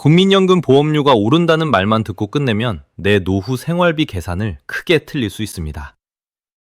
국민연금 보험료가 오른다는 말만 듣고 끝내면 내 노후 생활비 계산을 크게 틀릴 수 있습니다.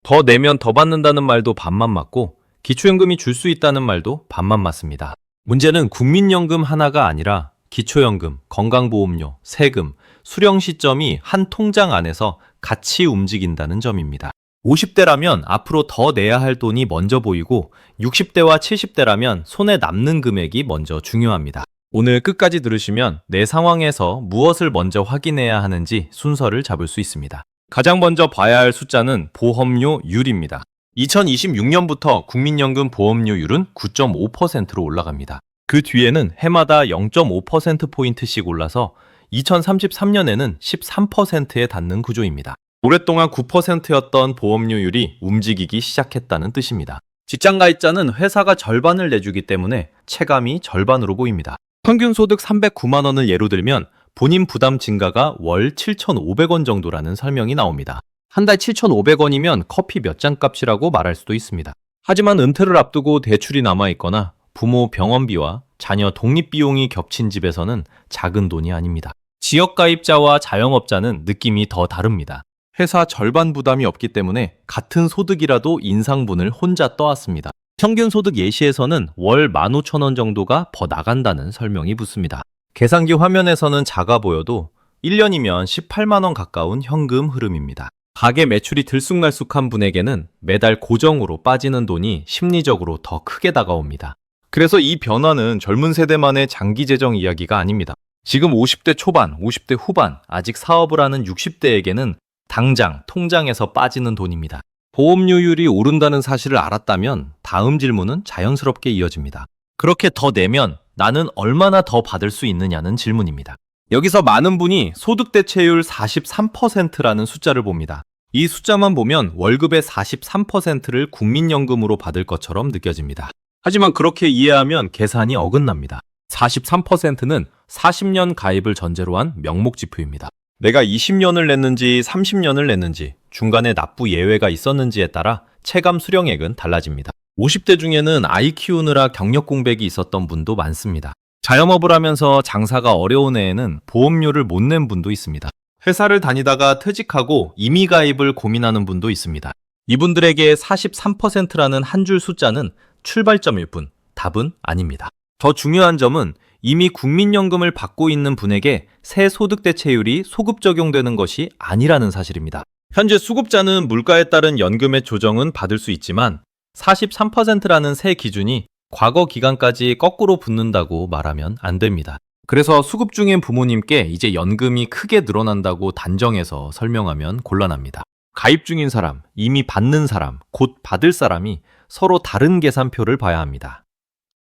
더 내면 더 받는다는 말도 반만 맞고 기초연금이 줄 수 있다는 말도 반만 맞습니다. 문제는 국민연금 하나가 아니라 기초연금, 건강보험료, 세금, 수령 시점이 한 통장 안에서 같이 움직인다는 점입니다. 50대라면 앞으로 더 내야 할 돈이 먼저 보이고 60대와 70대라면 손에 남는 금액이 먼저 중요합니다. 오늘 끝까지 들으시면 내 상황에서 무엇을 먼저 확인해야 하는지 순서를 잡을 수 있습니다. 가장 먼저 봐야 할 숫자는 보험료율입니다. 2026년부터 국민연금 보험료율은 9.5%로 올라갑니다. 그 뒤에는 해마다 0.5%포인트씩 올라서 2033년에는 13%에 닿는 구조입니다. 오랫동안 9%였던 보험료율이 움직이기 시작했다는 뜻입니다. 직장가입자는 회사가 절반을 내주기 때문에 체감이 절반으로 보입니다. 평균 소득 309만 원을 예로 들면 본인 부담 증가가 월 7,500원 정도라는 설명이 나옵니다. 한 달 7,500원이면 커피 몇 잔 값이라고 말할 수도 있습니다. 하지만 은퇴를 앞두고 대출이 남아있거나 부모 병원비와 자녀 독립비용이 겹친 집에서는 작은 돈이 아닙니다. 지역가입자와 자영업자는 느낌이 더 다릅니다. 회사 절반 부담이 없기 때문에 같은 소득이라도 인상분을 혼자 떠왔습니다. 평균 소득 예시에서는 월 15,000원 정도가 더 나간다는 설명이 붙습니다. 계산기 화면에서는 작아 보여도 1년이면 18만 원 가까운 현금 흐름입니다. 가게 매출이 들쑥날쑥한 분에게는 매달 고정으로 빠지는 돈이 심리적으로 더 크게 다가옵니다. 그래서 이 변화는 젊은 세대만의 장기 재정 이야기가 아닙니다. 지금 50대 초반, 50대 후반, 아직 사업을 하는 60대에게는 당장 통장에서 빠지는 돈입니다. 보험료율이 오른다는 사실을 알았다면 다음 질문은 자연스럽게 이어집니다. 그렇게 더 내면 나는 얼마나 더 받을 수 있느냐는 질문입니다. 여기서 많은 분이 소득 대체율 43%라는 숫자를 봅니다. 이 숫자만 보면 월급의 43%를 국민연금으로 받을 것처럼 느껴집니다. 하지만 그렇게 이해하면 계산이 어긋납니다. 43%는 40년 가입을 전제로 한 명목지표입니다. 내가 20년을 냈는지 30년을 냈는지 중간에 납부 예외가 있었는지에 따라 체감 수령액은 달라집니다. 50대 중에는 아이 키우느라 경력 공백이 있었던 분도 많습니다. 자영업을 하면서 장사가 어려운 해에는 보험료를 못 낸 분도 있습니다. 회사를 다니다가 퇴직하고 임의 가입을 고민하는 분도 있습니다. 이분들에게 43%라는 한 줄 숫자는 출발점일 뿐 답은 아닙니다. 더 중요한 점은 이미 국민연금을 받고 있는 분에게 새 소득 대체율이 소급 적용되는 것이 아니라는 사실입니다. 현재 수급자는 물가에 따른 연금의 조정은 받을 수 있지만 43%라는 새 기준이 과거 기간까지 거꾸로 붙는다고 말하면 안 됩니다. 그래서 수급 중인 부모님께 이제 연금이 크게 늘어난다고 단정해서 설명하면 곤란합니다. 가입 중인 사람, 이미 받는 사람, 곧 받을 사람이 서로 다른 계산표를 봐야 합니다.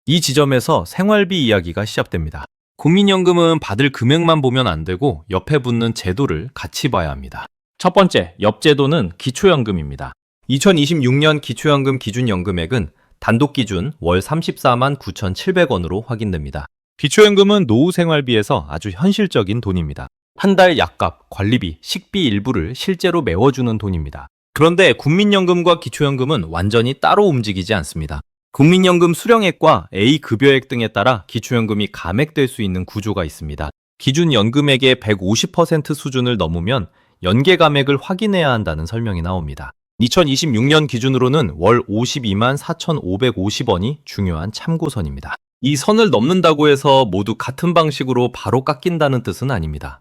이 지점에서 생활비 이야기가 시작됩니다. 국민연금은 받을 금액만 보면 안 되고 옆에 붙는 제도를 같이 봐야 합니다. 첫 번째, 옆제도는 기초연금입니다. 2026년 기초연금 기준연금액은 단독 기준 월 34만 9,700원으로 확인됩니다. 기초연금은 노후 생활비에서 아주 현실적인 돈입니다. 한 달 약값, 관리비, 식비 일부를 실제로 메워주는 돈입니다. 그런데 국민연금과 기초연금은 완전히 따로 움직이지 않습니다. 국민연금 수령액과 A급여액 등에 따라 기초연금이 감액될 수 있는 구조가 있습니다. 기준 연금액의 150% 수준을 넘으면 연계 감액을 확인해야 한다는 설명이 나옵니다. 2026년 기준으로는 월 52만 4,550원이 중요한 참고선입니다. 이 선을 넘는다고 해서 모두 같은 방식으로 바로 깎인다는 뜻은 아닙니다.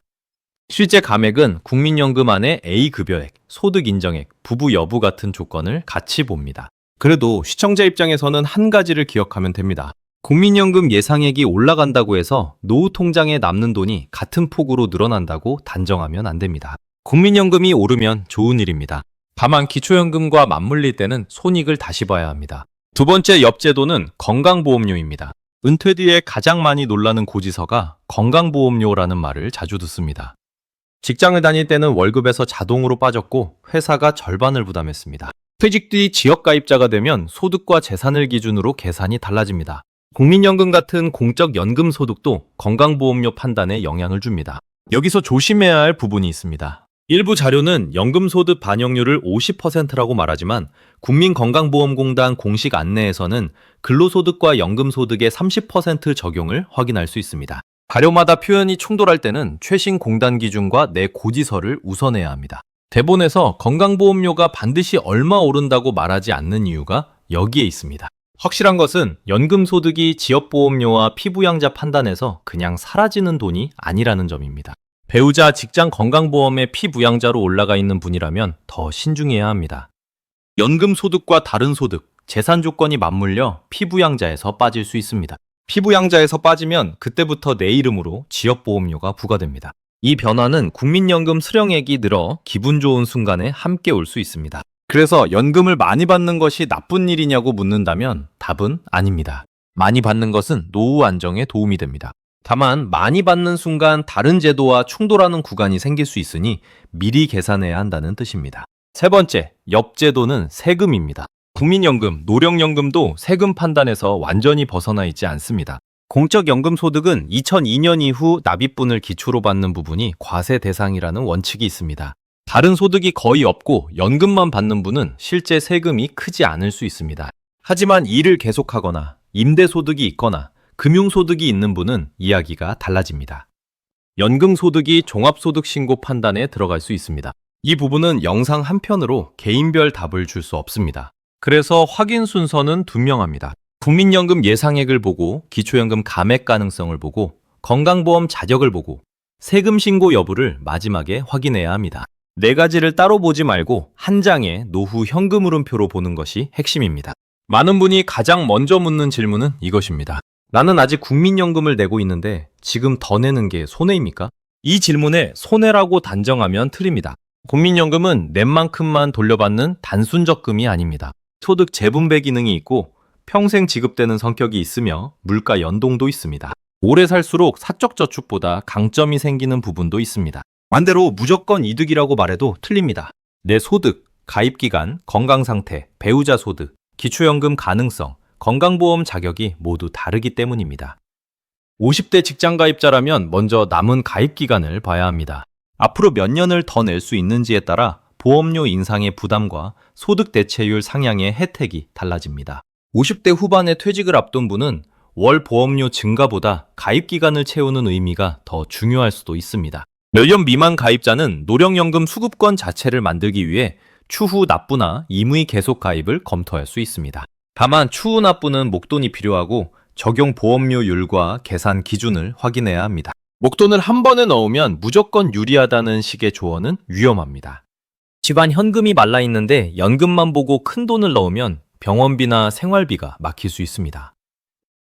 실제 감액은 국민연금 안에 A급여액, 소득인정액, 부부 여부 같은 조건을 같이 봅니다. 그래도 시청자 입장에서는 한 가지를 기억하면 됩니다. 국민연금 예상액이 올라간다고 해서 노후 통장에 남는 돈이 같은 폭으로 늘어난다고 단정하면 안 됩니다. 국민연금이 오르면 좋은 일입니다. 다만 기초연금과 맞물릴 때는 손익을 다시 봐야 합니다. 두 번째 옆제도는 건강보험료입니다. 은퇴 뒤에 가장 많이 놀라는 고지서가 건강보험료라는 말을 자주 듣습니다. 직장을 다닐 때는 월급에서 자동으로 빠졌고 회사가 절반을 부담했습니다. 퇴직 뒤 지역가입자가 되면 소득과 재산을 기준으로 계산이 달라집니다. 국민연금 같은 공적 연금 소득도 건강보험료 판단에 영향을 줍니다. 여기서 조심해야 할 부분이 있습니다. 일부 자료는 연금소득 반영률을 50%라고 말하지만 국민건강보험공단 공식 안내에서는 근로소득과 연금소득의 30% 적용을 확인할 수 있습니다. 자료마다 표현이 충돌할 때는 최신 공단 기준과 내 고지서를 우선해야 합니다. 대본에서 건강보험료가 반드시 얼마 오른다고 말하지 않는 이유가 여기에 있습니다. 확실한 것은 연금소득이 지역보험료와 피부양자 판단에서 그냥 사라지는 돈이 아니라는 점입니다. 배우자 직장 건강보험의 피부양자로 올라가 있는 분이라면 더 신중해야 합니다. 연금소득과 다른 소득, 재산 조건이 맞물려 피부양자에서 빠질 수 있습니다. 피부양자에서 빠지면 그때부터 내 이름으로 지역보험료가 부과됩니다. 이 변화는 국민연금 수령액이 늘어 기분 좋은 순간에 함께 올 수 있습니다. 그래서 연금을 많이 받는 것이 나쁜 일이냐고 묻는다면 답은 아닙니다. 많이 받는 것은 노후 안정에 도움이 됩니다. 다만 많이 받는 순간 다른 제도와 충돌하는 구간이 생길 수 있으니 미리 계산해야 한다는 뜻입니다. 세 번째, 옆제도는 세금입니다. 국민연금, 노령연금도 세금 판단에서 완전히 벗어나 있지 않습니다. 공적연금소득은 2002년 이후 납입분을 기초로 받는 부분이 과세 대상이라는 원칙이 있습니다. 다른 소득이 거의 없고 연금만 받는 분은 실제 세금이 크지 않을 수 있습니다. 하지만 일을 계속하거나 임대소득이 있거나 금융소득이 있는 분은 이야기가 달라집니다. 연금소득이 종합소득신고 판단에 들어갈 수 있습니다. 이 부분은 영상 한 편으로 개인별 답을 줄 수 없습니다. 그래서 확인 순서는 분명합니다. 국민연금 예상액을 보고 기초연금 감액 가능성을 보고 건강보험 자격을 보고 세금 신고 여부를 마지막에 확인해야 합니다. 네 가지를 따로 보지 말고 한 장의 노후 현금 흐름표로 보는 것이 핵심입니다. 많은 분이 가장 먼저 묻는 질문은 이것입니다. 나는 아직 국민연금을 내고 있는데 지금 더 내는 게 손해입니까? 이 질문에 손해라고 단정하면 틀립니다. 국민연금은 낸 만큼만 돌려받는 단순 적금이 아닙니다. 소득 재분배 기능이 있고 평생 지급되는 성격이 있으며 물가 연동도 있습니다. 오래 살수록 사적 저축보다 강점이 생기는 부분도 있습니다. 반대로 무조건 이득이라고 말해도 틀립니다. 내 소득, 가입기간, 건강상태, 배우자 소득, 기초연금 가능성, 건강보험 자격이 모두 다르기 때문입니다. 50대 직장가입자라면 먼저 남은 가입기간을 봐야 합니다. 앞으로 몇 년을 더 낼 수 있는지에 따라 보험료 인상의 부담과 소득 대체율 상향의 혜택이 달라집니다. 50대 후반에 퇴직을 앞둔 분은 월 보험료 증가보다 가입기간을 채우는 의미가 더 중요할 수도 있습니다. 몇 년 미만 가입자는 노령연금 수급권 자체를 만들기 위해 추후 납부나 임의 계속 가입을 검토할 수 있습니다. 다만 추후 납부는 목돈이 필요하고 적용 보험료율과 계산 기준을 확인해야 합니다. 목돈을 한 번에 넣으면 무조건 유리하다는 식의 조언은 위험합니다. 집안 현금이 말라 있는데 연금만 보고 큰 돈을 넣으면 병원비나 생활비가 막힐 수 있습니다.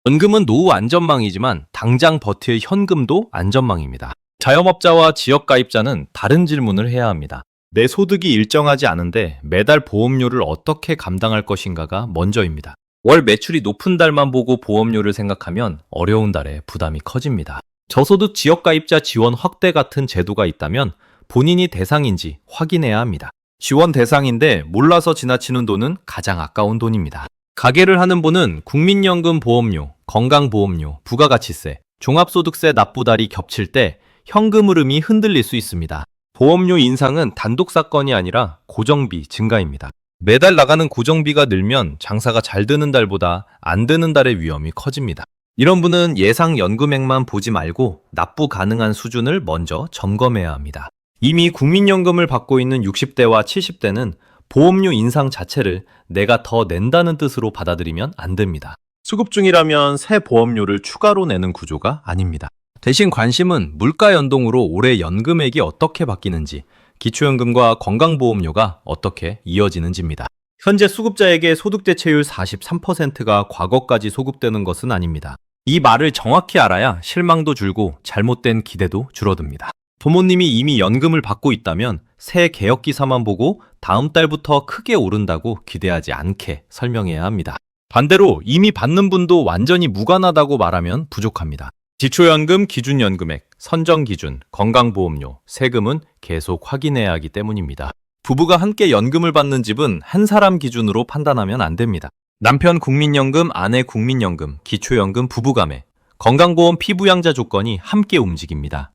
연금은 노후 안전망이지만 당장 버틸 현금도 안전망입니다. 자영업자와 지역가입자는 다른 질문을 해야 합니다. 내 소득이 일정하지 않은데 매달 보험료를 어떻게 감당할 것인가가 먼저입니다. 월 매출이 높은 달만 보고 보험료를 생각하면 어려운 달에 부담이 커집니다. 저소득 지역가입자 지원 확대 같은 제도가 있다면 본인이 대상인지 확인해야 합니다. 지원 대상인데 몰라서 지나치는 돈은 가장 아까운 돈입니다. 가계를 하는 분은 국민연금 보험료, 건강보험료, 부가가치세, 종합소득세 납부달이 겹칠 때 현금 흐름이 흔들릴 수 있습니다. 보험료 인상은 단독 사건이 아니라 고정비 증가입니다. 매달 나가는 고정비가 늘면 장사가 잘 드는 달보다 안 드는 달의 위험이 커집니다. 이런 분은 예상 연금액만 보지 말고 납부 가능한 수준을 먼저 점검해야 합니다. 이미 국민연금을 받고 있는 60대와 70대는 보험료 인상 자체를 내가 더 낸다는 뜻으로 받아들이면 안 됩니다. 수급 중이라면 새 보험료를 추가로 내는 구조가 아닙니다. 대신 관심은 물가 연동으로 올해 연금액이 어떻게 바뀌는지, 기초연금과 건강보험료가 어떻게 이어지는지입니다. 현재 수급자에게 소득 대체율 43%가 과거까지 소급되는 것은 아닙니다. 이 말을 정확히 알아야 실망도 줄고 잘못된 기대도 줄어듭니다. 부모님이 이미 연금을 받고 있다면 새 개혁 기사만 보고 다음 달부터 크게 오른다고 기대하지 않게 설명해야 합니다. 반대로 이미 받는 분도 완전히 무관하다고 말하면 부족합니다. 기초연금 기준연금액, 선정기준, 건강보험료, 세금은 계속 확인해야 하기 때문입니다. 부부가 함께 연금을 받는 집은 한 사람 기준으로 판단하면 안 됩니다. 남편 국민연금, 아내 국민연금, 기초연금 부부가매, 건강보험 피부양자 조건이 함께 움직입니다.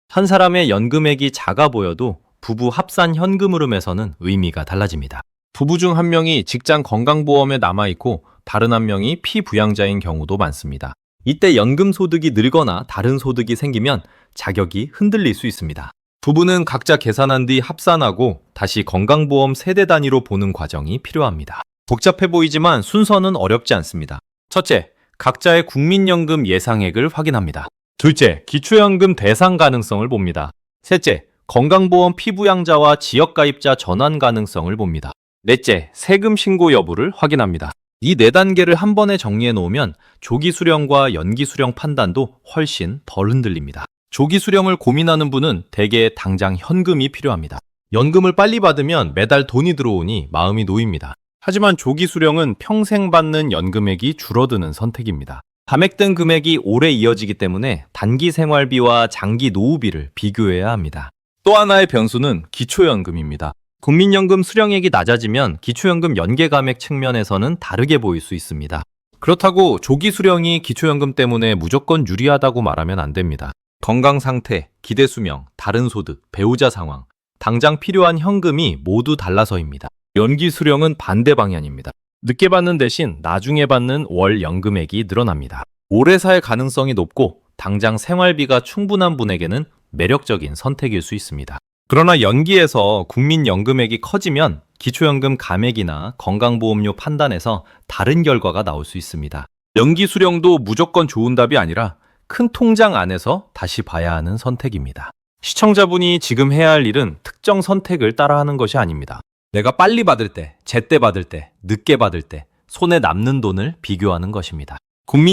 한 사람의 연금액이 작아 보여도 부부 합산 현금 흐름에서는 의미가 달라집니다. 부부 중 한 명이 직장 건강보험에 남아있고 다른 한 명이 피부양자인 경우도 많습니다. 이때 연금 소득이 늘거나 다른 소득이 생기면 자격이 흔들릴 수 있습니다. 부부는 각자 계산한 뒤 합산하고 다시 건강보험 세대 단위로 보는 과정이 필요합니다. 복잡해 보이지만 순서는 어렵지 않습니다. 첫째, 각자의 국민연금 예상액을 확인합니다. 둘째, 기초연금 대상 가능성을 봅니다. 셋째, 건강보험 피부양자와 지역가입자 전환 가능성을 봅니다. 넷째, 세금 신고 여부를 확인합니다. 이 네 단계를 한 번에 정리해 놓으면 조기 수령과 연기 수령 판단도 훨씬 덜 흔들립니다. 조기 수령을 고민하는 분은 대개 당장 현금이 필요합니다. 연금을 빨리 받으면 매달 돈이 들어오니 마음이 놓입니다. 하지만 조기 수령은 평생 받는 연금액이 줄어드는 선택입니다. 감액된 금액이 오래 이어지기 때문에 단기 생활비와 장기 노후비를 비교해야 합니다. 또 하나의 변수는 기초연금입니다. 국민연금 수령액이 낮아지면 기초연금 연계 감액 측면에서는 다르게 보일 수 있습니다. 그렇다고 조기 수령이 기초연금 때문에 무조건 유리하다고 말하면 안 됩니다. 건강 상태, 기대 수명, 다른 소득, 배우자 상황, 당장 필요한 현금이 모두 달라서입니다. 연기 수령은 반대 방향입니다. 늦게 받는 대신 나중에 받는 월 연금액이 늘어납니다. 오래 살 가능성이 높고 당장 생활비가 충분한 분에게는 매력적인 선택일 수 있습니다. 그러나 연기에서 국민연금액이 커지면 기초연금 감액이나 건강보험료 판단에서 다른 결과가 나올 수 있습니다. 연기 수령도 무조건 좋은 답이 아니라 큰 통장 안에서 다시 봐야 하는 선택입니다. 시청자분이 지금 해야 할 일은 특정 선택을 따라하는 것이 아닙니다. 내가 빨리 받을 때, 제때 받을 때, 늦게 받을 때 손에 남는 돈을 비교하는 것입니다.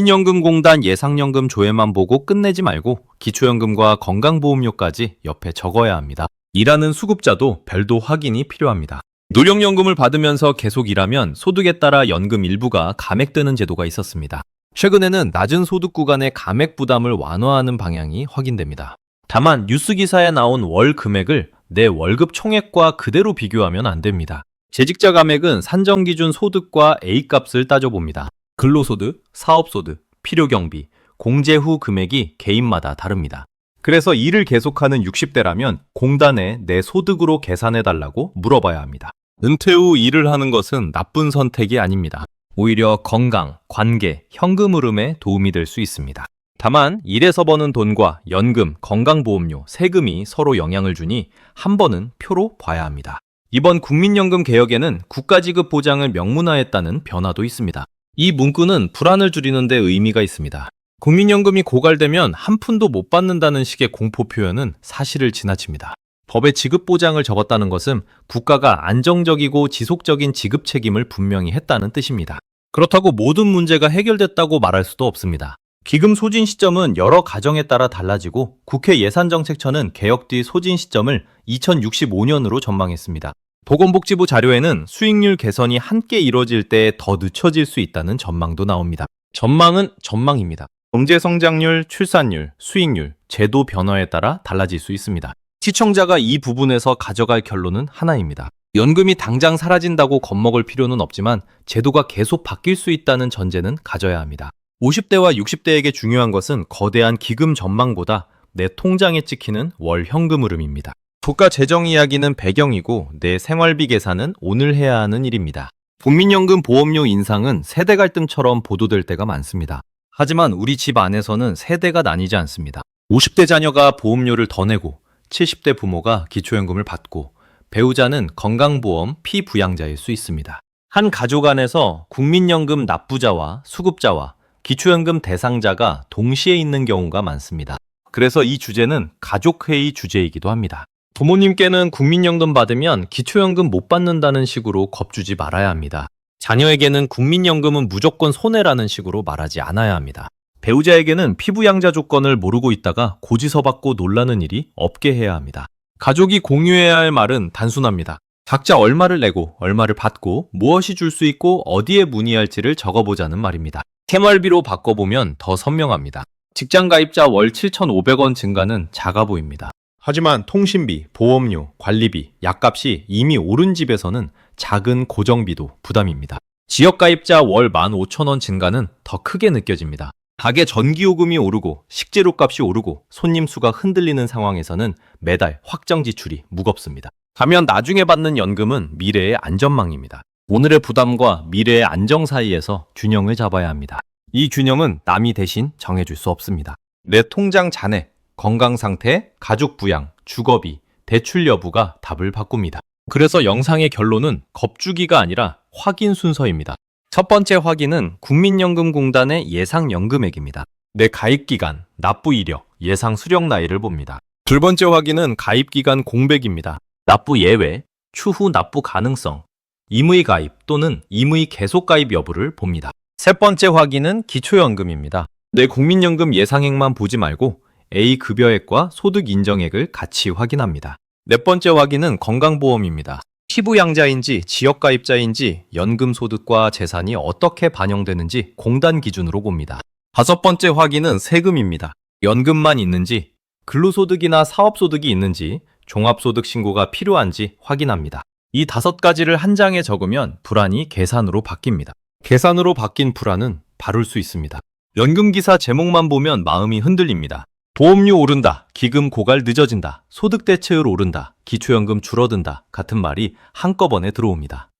국민연금공단 예상연금 조회만 보고 끝내지 말고 기초연금과 건강보험료까지 옆에 적어야 합니다. 일하는 수급자도 별도 확인이 필요합니다. 노령연금을 받으면서 계속 일하면 소득에 따라 연금 일부가 감액되는 제도가 있었습니다. 최근에는 낮은 소득 구간의 감액 부담을 완화하는 방향이 확인됩니다. 다만 뉴스 기사에 나온 월 금액을 내 월급 총액과 그대로 비교하면 안 됩니다. 재직자 감액은 산정 기준 소득과 A값을 따져봅니다. 근로소득, 사업소득, 필요경비, 공제 후 금액이 개인마다 다릅니다. 그래서 일을 계속하는 60대라면 공단에 내 소득으로 계산해달라고 물어봐야 합니다. 은퇴 후 일을 하는 것은 나쁜 선택이 아닙니다. 오히려 건강, 관계, 현금 흐름에 도움이 될 수 있습니다. 다만 일에서 버는 돈과 연금, 건강보험료, 세금이 서로 영향을 주니 한 번은 표로 봐야 합니다. 이번 국민연금 개혁에는 국가지급 보장을 명문화했다는 변화도 있습니다. 이 문구는 불안을 줄이는 데 의미가 있습니다. 국민연금이 고갈되면 한 푼도 못 받는다는 식의 공포 표현은 사실을 지나칩니다. 법에 지급 보장을 적었다는 것은 국가가 안정적이고 지속적인 지급 책임을 분명히 했다는 뜻입니다. 그렇다고 모든 문제가 해결됐다고 말할 수도 없습니다. 기금 소진 시점은 여러 가정에 따라 달라지고 국회 예산정책처는 개혁 뒤 소진 시점을 2065년으로 전망했습니다. 보건복지부 자료에는 수익률 개선이 함께 이뤄질 때 더 늦춰질 수 있다는 전망도 나옵니다. 전망은 전망입니다. 경제 성장률, 출산율, 수익률, 제도 변화에 따라 달라질 수 있습니다. 시청자가 이 부분에서 가져갈 결론은 하나입니다. 연금이 당장 사라진다고 겁먹을 필요는 없지만 제도가 계속 바뀔 수 있다는 전제는 가져야 합니다. 50대와 60대에게 중요한 것은 거대한 기금 전망보다 내 통장에 찍히는 월 현금 흐름입니다. 국가 재정 이야기는 배경이고 내 생활비 계산은 오늘 해야 하는 일입니다. 국민연금 보험료 인상은 세대 갈등처럼 보도될 때가 많습니다. 하지만 우리 집 안에서는 세대가 나뉘지 않습니다. 50대 자녀가 보험료를 더 내고 70대 부모가 기초연금을 받고 배우자는 건강보험 피부양자일 수 있습니다. 한 가족 안에서 국민연금 납부자와 수급자와 기초연금 대상자가 동시에 있는 경우가 많습니다. 그래서 이 주제는 가족회의 주제이기도 합니다. 부모님께는 국민연금 받으면 기초연금 못 받는다는 식으로 겁주지 말아야 합니다. 자녀에게는 국민연금은 무조건 손해라는 식으로 말하지 않아야 합니다. 배우자에게는 피부양자 조건을 모르고 있다가 고지서 받고 놀라는 일이 없게 해야 합니다. 가족이 공유해야 할 말은 단순합니다. 각자 얼마를 내고 얼마를 받고 무엇이 줄 수 있고 어디에 문의할지를 적어보자는 말입니다. 생활비로 바꿔보면 더 선명합니다. 직장 가입자 월 7,500원 증가는 작아 보입니다. 하지만 통신비, 보험료, 관리비, 약값이 이미 오른 집에서는 작은 고정비도 부담입니다. 지역 가입자 월 15,000원 증가는 더 크게 느껴집니다. 가게 전기요금이 오르고 식재료 값이 오르고 손님 수가 흔들리는 상황에서는 매달 확정 지출이 무겁습니다. 가면 나중에 받는 연금은 미래의 안전망입니다. 오늘의 부담과 미래의 안정 사이에서 균형을 잡아야 합니다. 이 균형은 남이 대신 정해줄 수 없습니다. 내 통장 잔액, 건강 상태, 가족 부양, 주거비, 대출 여부가 답을 바꿉니다. 그래서 영상의 결론은 겁주기가 아니라 확인 순서입니다. 첫 번째 확인은 국민연금공단의 예상 연금액입니다. 내 가입 기간, 납부 이력, 예상 수령 나이를 봅니다. 두 번째 확인은 가입 기간 공백입니다. 납부 예외, 추후 납부 가능성, 임의 가입 또는 임의 계속 가입 여부를 봅니다. 세 번째 확인은 기초연금입니다. 내 국민연금 예상액만 보지 말고 A 급여액과 소득 인정액을 같이 확인합니다. 네 번째 확인은 건강보험입니다. 피부양자인지 지역가입자인지 연금 소득과 재산이 어떻게 반영되는지 공단 기준으로 봅니다. 다섯 번째 확인은 세금입니다. 연금만 있는지, 근로소득이나 사업소득이 있는지, 종합소득 신고가 필요한지 확인합니다. 이 다섯 가지를 한 장에 적으면 불안이 계산으로 바뀝니다. 계산으로 바뀐 불안은 바를 수 있습니다. 연금기사 제목만 보면 마음이 흔들립니다. 보험료 오른다, 기금 고갈 늦어진다, 소득 대체율 오른다, 기초연금 줄어든다 같은 말이 한꺼번에 들어옵니다.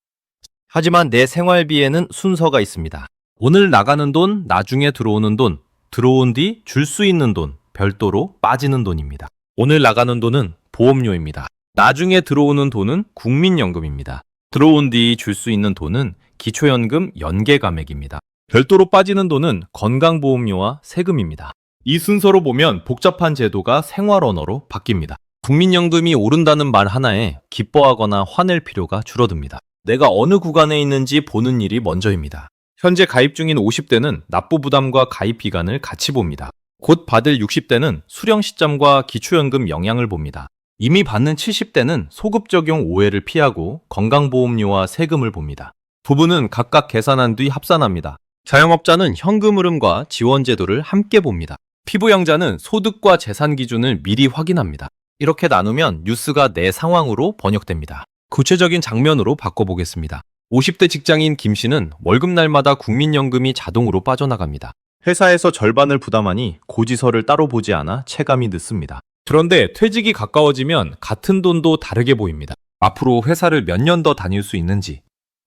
하지만 내 생활비에는 순서가 있습니다. 오늘 나가는 돈, 나중에 들어오는 돈, 들어온 뒤 줄 수 있는 돈, 별도로 빠지는 돈입니다. 오늘 나가는 돈은 보험료입니다. 나중에 들어오는 돈은 국민연금입니다. 들어온 뒤 줄 수 있는 돈은 기초연금 연계감액입니다. 별도로 빠지는 돈은 건강보험료와 세금입니다. 이 순서로 보면 복잡한 제도가 생활 언어로 바뀝니다. 국민연금이 오른다는 말 하나에 기뻐하거나 화낼 필요가 줄어듭니다. 내가 어느 구간에 있는지 보는 일이 먼저입니다. 현재 가입 중인 50대는 납부 부담과 가입 기간을 같이 봅니다. 곧 받을 60대는 수령 시점과 기초연금 영향을 봅니다. 이미 받는 70대는 소급 적용 오해를 피하고 건강보험료와 세금을 봅니다. 부부는 각각 계산한 뒤 합산합니다. 자영업자는 현금 흐름과 지원 제도를 함께 봅니다. 피부양자는 소득과 재산 기준을 미리 확인합니다. 이렇게 나누면 뉴스가 내 상황으로 번역됩니다. 구체적인 장면으로 바꿔보겠습니다. 50대 직장인 김 씨는 월급날마다 국민연금이 자동으로 빠져나갑니다. 회사에서 절반을 부담하니 고지서를 따로 보지 않아 체감이 늦습니다. 그런데 퇴직이 가까워지면 같은 돈도 다르게 보입니다. 앞으로 회사를 몇 년 더 다닐 수 있는지,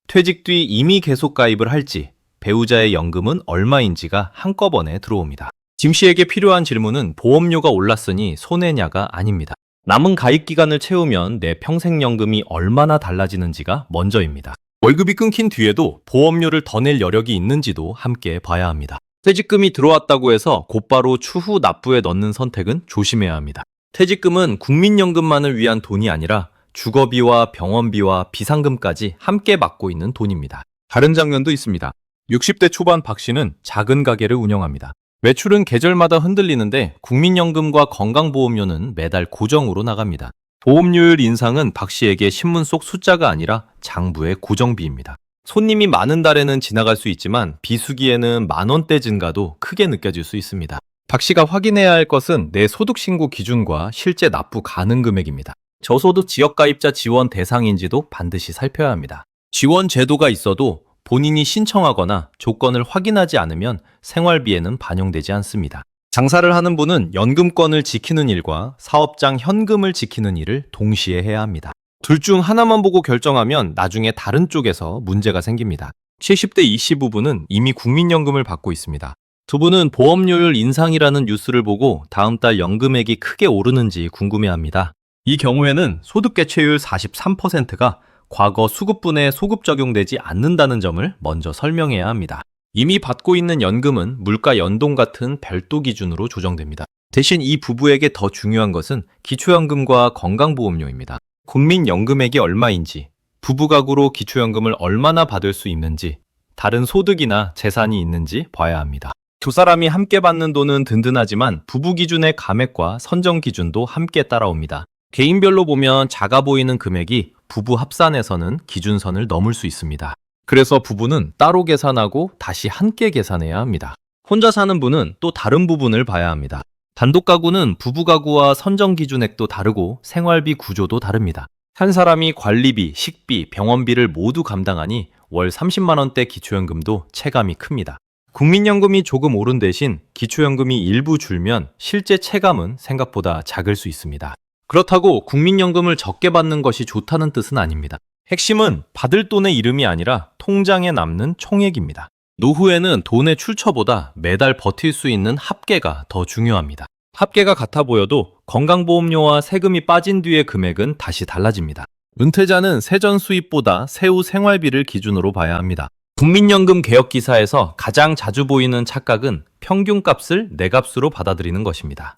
퇴직 뒤 임의 계속 가입을 할지, 배우자의 연금은 얼마인지가 한꺼번에 들어옵니다. 김 씨에게 필요한 질문은 보험료가 올랐으니 손해냐가 아닙니다. 남은 가입 기간을 채우면 내 평생연금이 얼마나 달라지는지가 먼저입니다. 월급이 끊긴 뒤에도 보험료를 더 낼 여력이 있는지도 함께 봐야 합니다. 퇴직금이 들어왔다고 해서 곧바로 추후 납부에 넣는 선택은 조심해야 합니다. 퇴직금은 국민연금만을 위한 돈이 아니라 주거비와 병원비와 비상금까지 함께 맡고 있는 돈입니다. 다른 장면도 있습니다. 60대 초반 박 씨는 작은 가게를 운영합니다. 매출은 계절마다 흔들리는데 국민연금과 건강보험료는 매달 고정으로 나갑니다. 보험료율 인상은 박 씨에게 신문 속 숫자가 아니라 장부의 고정비입니다. 손님이 많은 달에는 지나갈 수 있지만 비수기에는 만원대 증가도 크게 느껴질 수 있습니다. 박 씨가 확인해야 할 것은 내 소득 신고 기준과 실제 납부 가능 금액입니다. 저소득 지역가입자 지원 대상인지도 반드시 살펴야 합니다. 지원 제도가 있어도 본인이 신청하거나 조건을 확인하지 않으면 생활비에는 반영되지 않습니다. 장사를 하는 분은 연금권을 지키는 일과 사업장 현금을 지키는 일을 동시에 해야 합니다. 둘 중 하나만 보고 결정하면 나중에 다른 쪽에서 문제가 생깁니다. 70대 이씨 부부는 이미 국민연금을 받고 있습니다. 두 분은 보험료율 인상이라는 뉴스를 보고 다음 달 연금액이 크게 오르는지 궁금해합니다. 이 경우에는 소득 개체율 43%가 과거 수급분에 소급 적용되지 않는다는 점을 먼저 설명해야 합니다. 이미 받고 있는 연금은 물가 연동 같은 별도 기준으로 조정됩니다. 대신 이 부부에게 더 중요한 것은 기초연금과 건강보험료입니다. 국민연금액이 얼마인지, 부부 가구로 기초연금을 얼마나 받을 수 있는지, 다른 소득이나 재산이 있는지 봐야 합니다. 두 사람이 함께 받는 돈은 든든하지만 부부 기준의 감액과 선정 기준도 함께 따라옵니다. 개인별로 보면 작아 보이는 금액이 부부 합산에서는 기준선을 넘을 수 있습니다. 그래서 부부는 따로 계산하고 다시 함께 계산해야 합니다. 혼자 사는 분은 또 다른 부분을 봐야 합니다. 단독 가구는 부부 가구와 선정 기준액도 다르고 생활비 구조도 다릅니다. 한 사람이 관리비, 식비, 병원비를 모두 감당하니 월 30만 원대 기초연금도 체감이 큽니다. 국민연금이 조금 오른 대신 기초연금이 일부 줄면 실제 체감은 생각보다 작을 수 있습니다. 그렇다고 국민연금을 적게 받는 것이 좋다는 뜻은 아닙니다. 핵심은 받을 돈의 이름이 아니라 통장에 남는 총액입니다. 노후에는 돈의 출처보다 매달 버틸 수 있는 합계가 더 중요합니다. 합계가 같아 보여도 건강보험료와 세금이 빠진 뒤의 금액은 다시 달라집니다. 은퇴자는 세전 수입보다 세후 생활비를 기준으로 봐야 합니다. 국민연금 개혁 기사에서 가장 자주 보이는 착각은 평균값을 내 값으로 받아들이는 것입니다.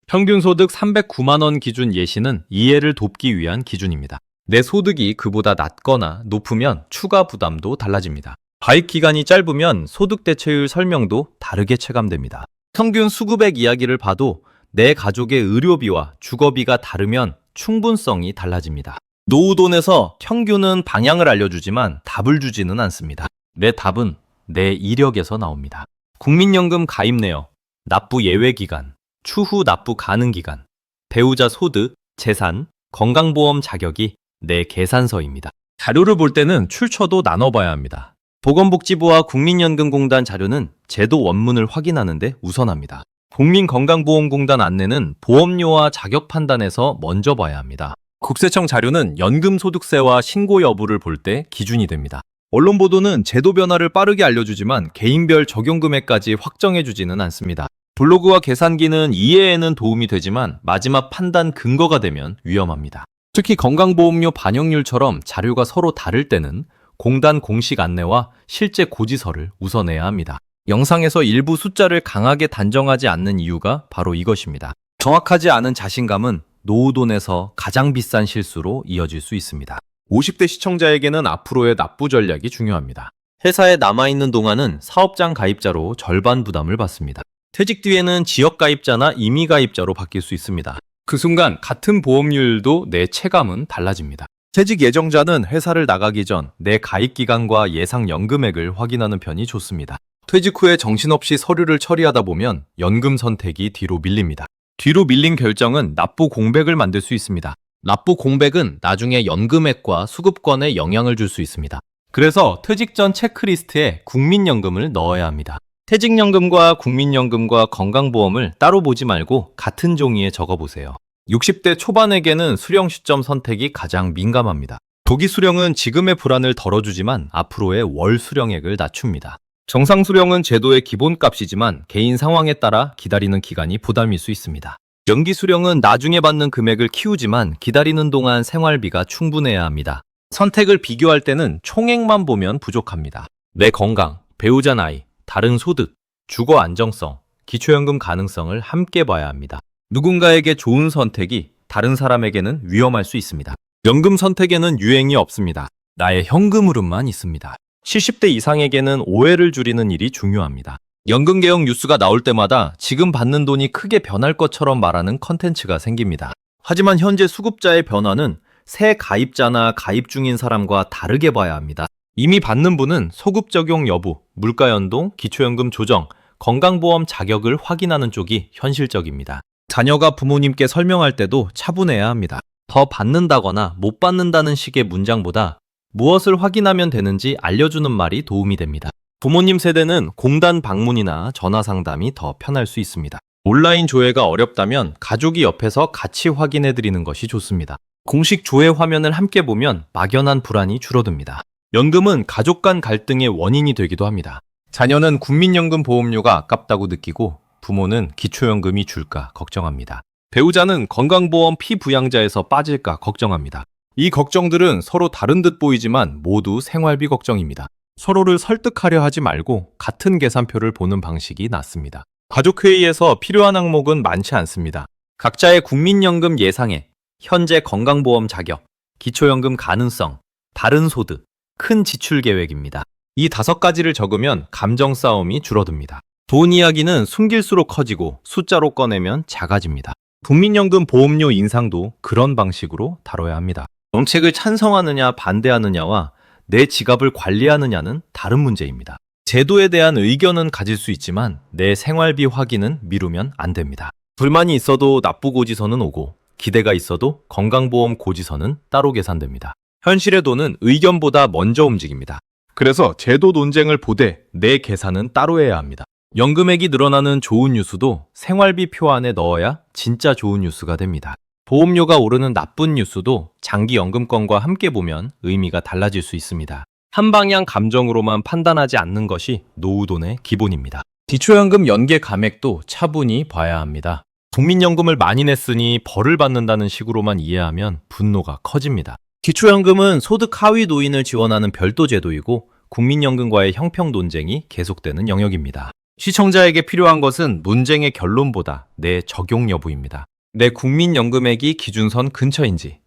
평균 소득 309만 원 기준 예시는 이해를 돕기 위한 기준입니다. 내 소득이 그보다 낮거나 높으면 추가 부담도 달라집니다. 가입 기간이 짧으면 소득 대체율 설명도 다르게 체감됩니다. 평균 수급액 이야기를 봐도 내 가족의 의료비와 주거비가 다르면 충분성이 달라집니다. 노후돈에서 평균은 방향을 알려주지만 답을 주지는 않습니다. 내 답은 내 이력에서 나옵니다. 국민연금 가입 내역, 납부 예외 기간, 추후 납부 가능 기간, 배우자 소득, 재산, 건강보험 자격이 내 계산서입니다. 자료를 볼 때는 출처도 나눠봐야 합니다. 보건복지부와 국민연금공단 자료는 제도 원문을 확인하는데 우선합니다. 국민건강보험공단 안내는 보험료와 자격 판단에서 먼저 봐야 합니다. 국세청 자료는 연금소득세와 신고 여부를 볼 때 기준이 됩니다. 언론 보도는 제도 변화를 빠르게 알려주지만 개인별 적용 금액까지 확정해주지는 않습니다. 블로그와 계산기는 이해에는 도움이 되지만 마지막 판단 근거가 되면 위험합니다. 특히 건강보험료 반영률처럼 자료가 서로 다를 때는 공단 공식 안내와 실제 고지서를 우선해야 합니다. 영상에서 일부 숫자를 강하게 단정하지 않는 이유가 바로 이것입니다. 정확하지 않은 자신감은 노후돈에서 가장 비싼 실수로 이어질 수 있습니다. 50대 시청자에게는 앞으로의 납부 전략이 중요합니다. 회사에 남아있는 동안은 사업장 가입자로 절반 부담을 받습니다. 퇴직 뒤에는 지역 가입자나 임의 가입자로 바뀔 수 있습니다. 그 순간 같은 보험료율도 내 체감은 달라집니다. 퇴직 예정자는 회사를 나가기 전 내 가입 기간과 예상 연금액을 확인하는 편이 좋습니다. 퇴직 후에 정신없이 서류를 처리하다 보면 연금 선택이 뒤로 밀립니다. 뒤로 밀린 결정은 납부 공백을 만들 수 있습니다. 납부 공백은 나중에 연금액과 수급권에 영향을 줄 수 있습니다. 그래서 퇴직 전 체크리스트에 국민연금을 넣어야 합니다. 퇴직연금과 국민연금과 건강보험을 따로 보지 말고 같은 종이에 적어보세요. 60대 초반에게는 수령 시점 선택이 가장 민감합니다. 조기 수령은 지금의 불안을 덜어주지만 앞으로의 월 수령액을 낮춥니다. 정상 수령은 제도의 기본값이지만 개인 상황에 따라 기다리는 기간이 부담일 수 있습니다. 연기 수령은 나중에 받는 금액을 키우지만 기다리는 동안 생활비가 충분해야 합니다. 선택을 비교할 때는 총액만 보면 부족합니다. 내 건강, 배우자 나이, 다른 소득, 주거 안정성, 기초연금 가능성을 함께 봐야 합니다. 누군가에게 좋은 선택이 다른 사람에게는 위험할 수 있습니다. 연금 선택에는 유행이 없습니다. 나의 현금 흐름만 있습니다. 70대 이상에게는 오해를 줄이는 일이 중요합니다. 연금 개혁 뉴스가 나올 때마다 지금 받는 돈이 크게 변할 것처럼 말하는 컨텐츠가 생깁니다. 하지만 현재 수급자의 변화는 새 가입자나 가입 중인 사람과 다르게 봐야 합니다. 이미 받는 분은 소급 적용 여부, 물가 연동, 기초연금 조정, 건강보험 자격을 확인하는 쪽이 현실적입니다. 자녀가 부모님께 설명할 때도 차분해야 합니다. 더 받는다거나 못 받는다는 식의 문장보다 무엇을 확인하면 되는지 알려주는 말이 도움이 됩니다. 부모님 세대는 공단 방문이나 전화 상담이 더 편할 수 있습니다. 온라인 조회가 어렵다면 가족이 옆에서 같이 확인해 드리는 것이 좋습니다. 공식 조회 화면을 함께 보면 막연한 불안이 줄어듭니다. 연금은 가족 간 갈등의 원인이 되기도 합니다. 자녀는 국민연금 보험료가 아깝다고 느끼고 부모는 기초연금이 줄까 걱정합니다. 배우자는 건강보험 피부양자에서 빠질까 걱정합니다. 이 걱정들은 서로 다른 듯 보이지만 모두 생활비 걱정입니다. 서로를 설득하려 하지 말고 같은 계산표를 보는 방식이 낫습니다. 가족회의에서 필요한 항목은 많지 않습니다. 각자의 국민연금 예상액, 현재 건강보험 자격, 기초연금 가능성, 다른 소득, 큰 지출 계획입니다. 이 5가지를 적으면 감정 싸움이 줄어듭니다. 돈 이야기는 숨길수록 커지고 숫자로 꺼내면 작아집니다. 국민연금 보험료 인상도 그런 방식으로 다뤄야 합니다. 정책을 찬성하느냐 반대하느냐와 내 지갑을 관리하느냐는 다른 문제입니다. 제도에 대한 의견은 가질 수 있지만 내 생활비 확인은 미루면 안 됩니다. 불만이 있어도 납부 고지서는 오고 기대가 있어도 건강보험 고지서는 따로 계산됩니다. 현실의 돈은 의견보다 먼저 움직입니다. 그래서 제도 논쟁을 보되 내 계산은 따로 해야 합니다. 연금액이 늘어나는 좋은 뉴스도 생활비 표 안에 넣어야 진짜 좋은 뉴스가 됩니다. 보험료가 오르는 나쁜 뉴스도 장기 연금권과 함께 보면 의미가 달라질 수 있습니다. 한 방향 감정으로만 판단하지 않는 것이 노후돈의 기본입니다. 기초연금 연계 감액도 차분히 봐야 합니다. 국민연금을 많이 냈으니 벌을 받는다는 식으로만 이해하면 분노가 커집니다. 기초연금은 소득 하위 노인을 지원하는 별도 제도이고 국민연금과의 형평 논쟁이 계속되는 영역입니다. 시청자에게 필요한 것은 논쟁의 결론보다 내 적용 여부입니다. 내 국민연금액이 기준선 근처인지,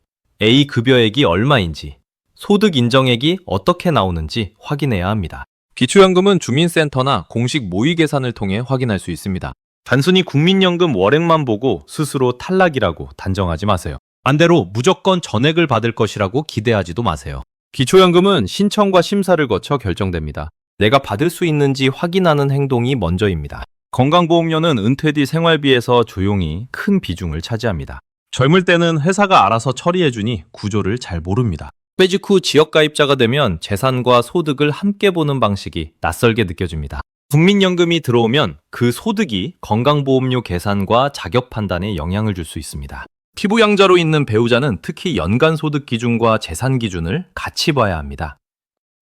A 급여액이 얼마인지, 소득 인정액이 어떻게 나오는지 확인해야 합니다. 기초연금은 주민센터나 공식 모의 계산을 통해 확인할 수 있습니다. 단순히 국민연금 월액만 보고 스스로 탈락이라고 단정하지 마세요. 반대로 무조건 전액을 받을 것이라고 기대하지도 마세요. 기초연금은 신청과 심사를 거쳐 결정됩니다. 내가 받을 수 있는지 확인하는 행동이 먼저입니다. 건강보험료는 은퇴 뒤 생활비에서 조용히 큰 비중을 차지합니다. 젊을 때는 회사가 알아서 처리해주니 구조를 잘 모릅니다. 퇴직 후 지역가입자가 되면 재산과 소득을 함께 보는 방식이 낯설게 느껴집니다. 국민연금이 들어오면 그 소득이 건강보험료 계산과 자격 판단에 영향을 줄 수 있습니다. 피부양자로 있는 배우자는 특히 연간 소득 기준과 재산 기준을 같이 봐야 합니다.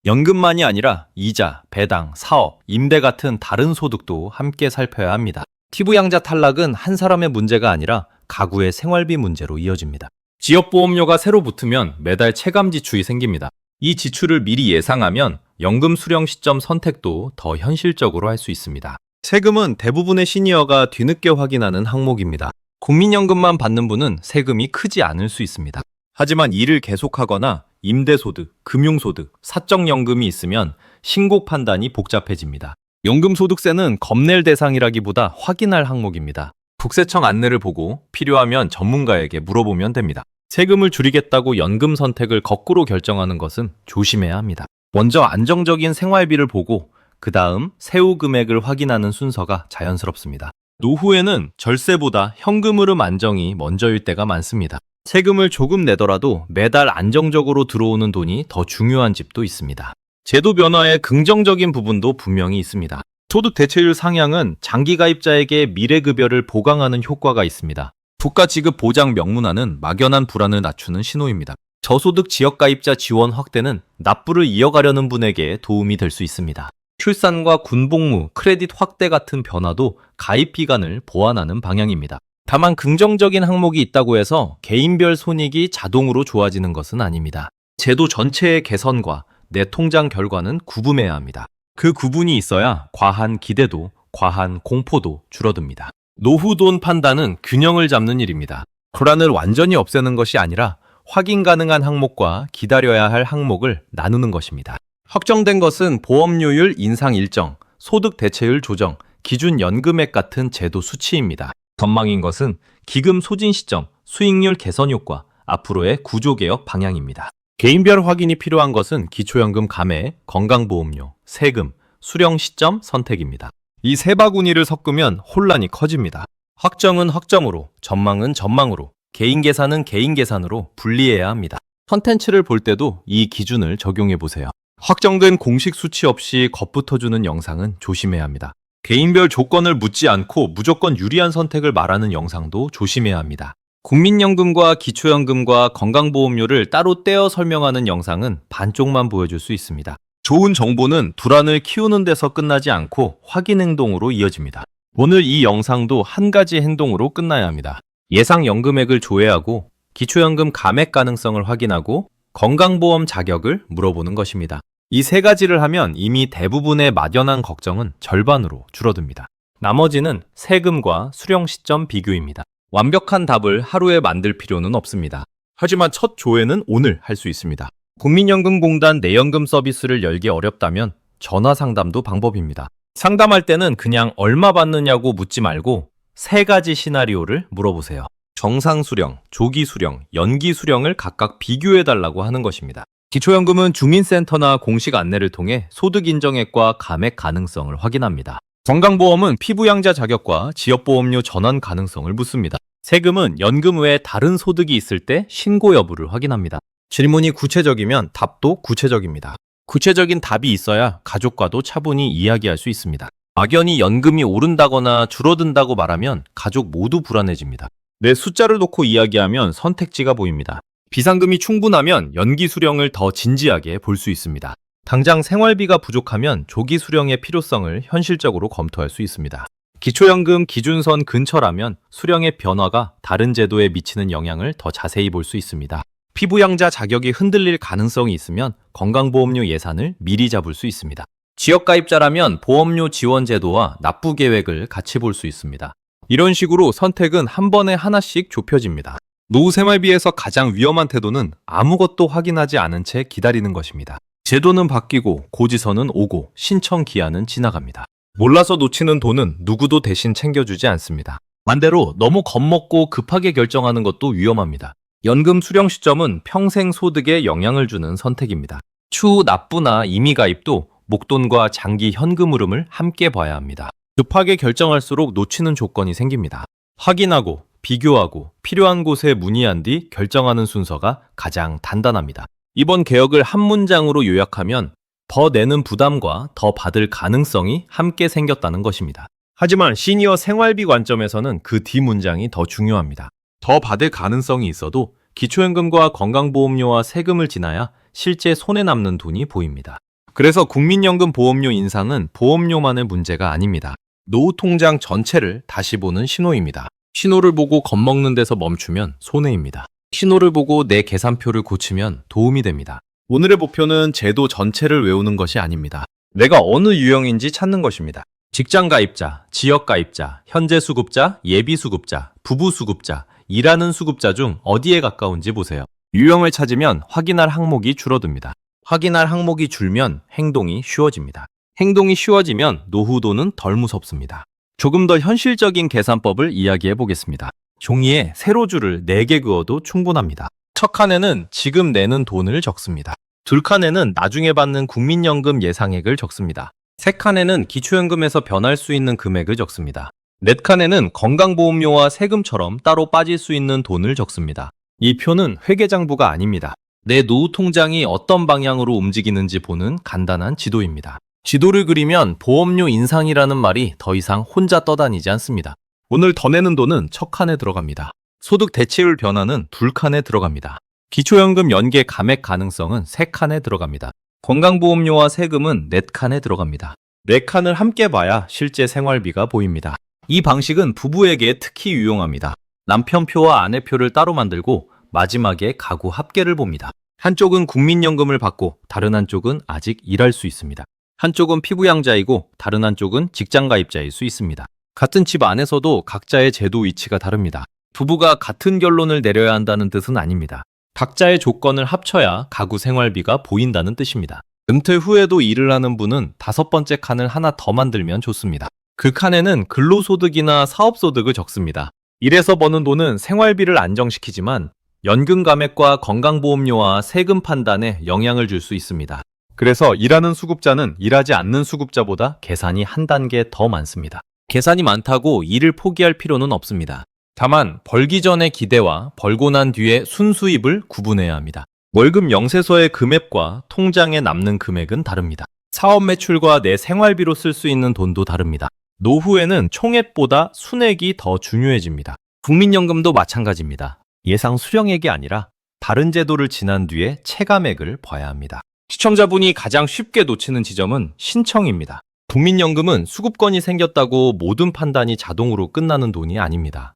연금만이 아니라 이자, 배당, 사업, 임대 같은 다른 소득도 함께 살펴야 합니다. 피부양자 탈락은 한 사람의 문제가 아니라 가구의 생활비 문제로 이어집니다. 지역보험료가 새로 붙으면 매달 체감 지출이 생깁니다. 이 지출을 미리 예상하면 연금 수령 시점 선택도 더 현실적으로 할 수 있습니다. 세금은 대부분의 시니어가 뒤늦게 확인하는 항목입니다. 국민연금만 받는 분은 세금이 크지 않을 수 있습니다. 하지만 일을 계속하거나 임대소득, 금융소득, 사적연금이 있으면 신고 판단이 복잡해집니다. 연금소득세는 검낼 대상이라기보다 확인할 항목입니다. 국세청 안내를 보고 필요하면 전문가에게 물어보면 됩니다. 세금을 줄이겠다고 연금 선택을 거꾸로 결정하는 것은 조심해야 합니다. 먼저 안정적인 생활비를 보고 그 다음 세후 금액을 확인하는 순서가 자연스럽습니다. 노후에는 절세보다 현금 흐름 안정이 먼저일 때가 많습니다. 세금을 조금 내더라도 매달 안정적으로 들어오는 돈이 더 중요한 집도 있습니다. 제도 변화에 긍정적인 부분도 분명히 있습니다. 소득 대체율 상향은 장기 가입자에게 미래급여를 보강하는 효과가 있습니다. 국가 지급 보장 명문화는 막연한 불안을 낮추는 신호입니다. 저소득 지역 가입자 지원 확대는 납부를 이어가려는 분에게 도움이 될 수 있습니다. 출산과 군복무, 크레딧 확대 같은 변화도 가입 기간을 보완하는 방향입니다. 다만 긍정적인 항목이 있다고 해서 개인별 손익이 자동으로 좋아지는 것은 아닙니다. 제도 전체의 개선과 내 통장 결과는 구분해야 합니다. 그 구분이 있어야 과한 기대도, 과한 공포도 줄어듭니다. 노후돈 판단은 균형을 잡는 일입니다. 불안을 완전히 없애는 것이 아니라 확인 가능한 항목과 기다려야 할 항목을 나누는 것입니다. 확정된 것은 보험료율 인상 일정, 소득 대체율 조정, 기준 연금액 같은 제도 수치입니다. 전망인 것은 기금 소진 시점, 수익률 개선 효과, 앞으로의 구조개혁 방향입니다. 개인별 확인이 필요한 것은 기초연금 감액, 건강보험료, 세금, 수령 시점 선택입니다. 이 세 바구니를 섞으면 혼란이 커집니다. 확정은 확정으로, 전망은 전망으로, 개인 계산은 개인 계산으로 분리해야 합니다. 컨텐츠를 볼 때도 이 기준을 적용해 보세요. 확정된 공식 수치 없이 겁붙어주는 영상은 조심해야 합니다. 개인별 조건을 묻지 않고 무조건 유리한 선택을 말하는 영상도 조심해야 합니다. 국민연금과 기초연금과 건강보험료를 따로 떼어 설명하는 영상은 반쪽만 보여줄 수 있습니다. 좋은 정보는 불안을 키우는 데서 끝나지 않고 확인 행동으로 이어집니다. 오늘 이 영상도 한 가지 행동으로 끝나야 합니다. 예상 연금액을 조회하고 기초연금 감액 가능성을 확인하고 건강보험 자격을 물어보는 것입니다. 이 세 가지를 하면 이미 대부분의 막연한 걱정은 절반으로 줄어듭니다. 나머지는 세금과 수령 시점 비교입니다. 완벽한 답을 하루에 만들 필요는 없습니다. 하지만 첫 조회는 오늘 할 수 있습니다. 국민연금공단 내연금 서비스를 열기 어렵다면 전화 상담도 방법입니다. 상담할 때는 그냥 얼마 받느냐고 묻지 말고 세 가지 시나리오를 물어보세요. 정상 수령, 조기 수령, 연기 수령을 각각 비교해달라고 하는 것입니다. 기초연금은 주민센터나 공식 안내를 통해 소득 인정액과 감액 가능성을 확인합니다. 건강보험은 피부양자 자격과 지역보험료 전환 가능성을 묻습니다. 세금은 연금 외에 다른 소득이 있을 때 신고 여부를 확인합니다. 질문이 구체적이면 답도 구체적입니다. 구체적인 답이 있어야 가족과도 차분히 이야기할 수 있습니다. 막연히 연금이 오른다거나 줄어든다고 말하면 가족 모두 불안해집니다. 내 숫자를 놓고 이야기하면 선택지가 보입니다. 비상금이 충분하면 연기 수령을 더 진지하게 볼 수 있습니다. 당장 생활비가 부족하면 조기 수령의 필요성을 현실적으로 검토할 수 있습니다. 기초연금 기준선 근처라면 수령의 변화가 다른 제도에 미치는 영향을 더 자세히 볼 수 있습니다. 피부양자 자격이 흔들릴 가능성이 있으면 건강보험료 예산을 미리 잡을 수 있습니다. 지역가입자라면 보험료 지원 제도와 납부 계획을 같이 볼 수 있습니다. 이런 식으로 선택은 한 번에 하나씩 좁혀집니다. 노후 생활비에서 가장 위험한 태도는 아무것도 확인하지 않은 채 기다리는 것입니다. 제도는 바뀌고 고지서는 오고 신청 기한은 지나갑니다. 몰라서 놓치는 돈은 누구도 대신 챙겨주지 않습니다. 반대로 너무 겁먹고 급하게 결정하는 것도 위험합니다. 연금 수령 시점은 평생 소득에 영향을 주는 선택입니다. 추후 납부나 임의 가입도 목돈과 장기 현금 흐름을 함께 봐야 합니다. 급하게 결정할수록 놓치는 조건이 생깁니다. 확인하고 비교하고 필요한 곳에 문의한 뒤 결정하는 순서가 가장 단단합니다. 이번 개혁을 한 문장으로 요약하면 더 내는 부담과 더 받을 가능성이 함께 생겼다는 것입니다. 하지만 시니어 생활비 관점에서는 그 뒷문장이 더 중요합니다. 더 받을 가능성이 있어도 기초연금과 건강보험료와 세금을 지나야 실제 손에 남는 돈이 보입니다. 그래서 국민연금 보험료 인상은 보험료만의 문제가 아닙니다. 노후 통장 전체를 다시 보는 신호입니다. 신호를 보고 겁먹는 데서 멈추면 손해입니다. 신호를 보고 내 계산표를 고치면 도움이 됩니다. 오늘의 목표는 제도 전체를 외우는 것이 아닙니다. 내가 어느 유형인지 찾는 것입니다. 직장 가입자, 지역 가입자, 현재 수급자, 예비 수급자, 부부 수급자, 일하는 수급자 중 어디에 가까운지 보세요. 유형을 찾으면 확인할 항목이 줄어듭니다. 확인할 항목이 줄면 행동이 쉬워집니다. 행동이 쉬워지면 노후도는 덜 무섭습니다. 조금 더 현실적인 계산법을 이야기해 보겠습니다. 종이에 세로줄을 4개 그어도 충분합니다. 첫 칸에는 지금 내는 돈을 적습니다. 둘 칸에는 나중에 받는 국민연금 예상액을 적습니다. 세 칸에는 기초연금에서 변할 수 있는 금액을 적습니다. 넷 칸에는 건강보험료와 세금처럼 따로 빠질 수 있는 돈을 적습니다. 이 표는 회계장부가 아닙니다. 내 노후 통장이 어떤 방향으로 움직이는지 보는 간단한 지도입니다. 지도를 그리면 보험료 인상이라는 말이 더 이상 혼자 떠다니지 않습니다. 오늘 더 내는 돈은 첫 칸에 들어갑니다. 소득 대체율 변화는 둘 칸에 들어갑니다. 기초연금 연계 감액 가능성은 세 칸에 들어갑니다. 건강보험료와 세금은 넷 칸에 들어갑니다. 네 칸을 함께 봐야 실제 생활비가 보입니다. 이 방식은 부부에게 특히 유용합니다. 남편표와 아내표를 따로 만들고 마지막에 가구 합계를 봅니다. 한쪽은 국민연금을 받고 다른 한쪽은 아직 일할 수 있습니다. 한쪽은 피부양자이고 다른 한쪽은 직장가입자일 수 있습니다. 같은 집 안에서도 각자의 제도 위치가 다릅니다. 부부가 같은 결론을 내려야 한다는 뜻은 아닙니다. 각자의 조건을 합쳐야 가구 생활비가 보인다는 뜻입니다. 은퇴 후에도 일을 하는 분은 5번째 칸을 하나 더 만들면 좋습니다. 그 칸에는 근로소득이나 사업소득을 적습니다. 일해서 버는 돈은 생활비를 안정시키지만 연금 감액과 건강보험료와 세금 판단에 영향을 줄 수 있습니다. 그래서 일하는 수급자는 일하지 않는 수급자보다 계산이 한 단계 더 많습니다. 계산이 많다고 일을 포기할 필요는 없습니다. 다만 벌기 전의 기대와 벌고 난 뒤의 순수입을 구분해야 합니다. 월급 영세서의 금액과 통장에 남는 금액은 다릅니다. 사업 매출과 내 생활비로 쓸 수 있는 돈도 다릅니다. 노후에는 총액보다 순액이 더 중요해집니다. 국민연금도 마찬가지입니다. 예상 수령액이 아니라 다른 제도를 지난 뒤에 체감액을 봐야 합니다. 시청자분이 가장 쉽게 놓치는 지점은 신청입니다. 국민연금은 수급권이 생겼다고 모든 판단이 자동으로 끝나는 돈이 아닙니다.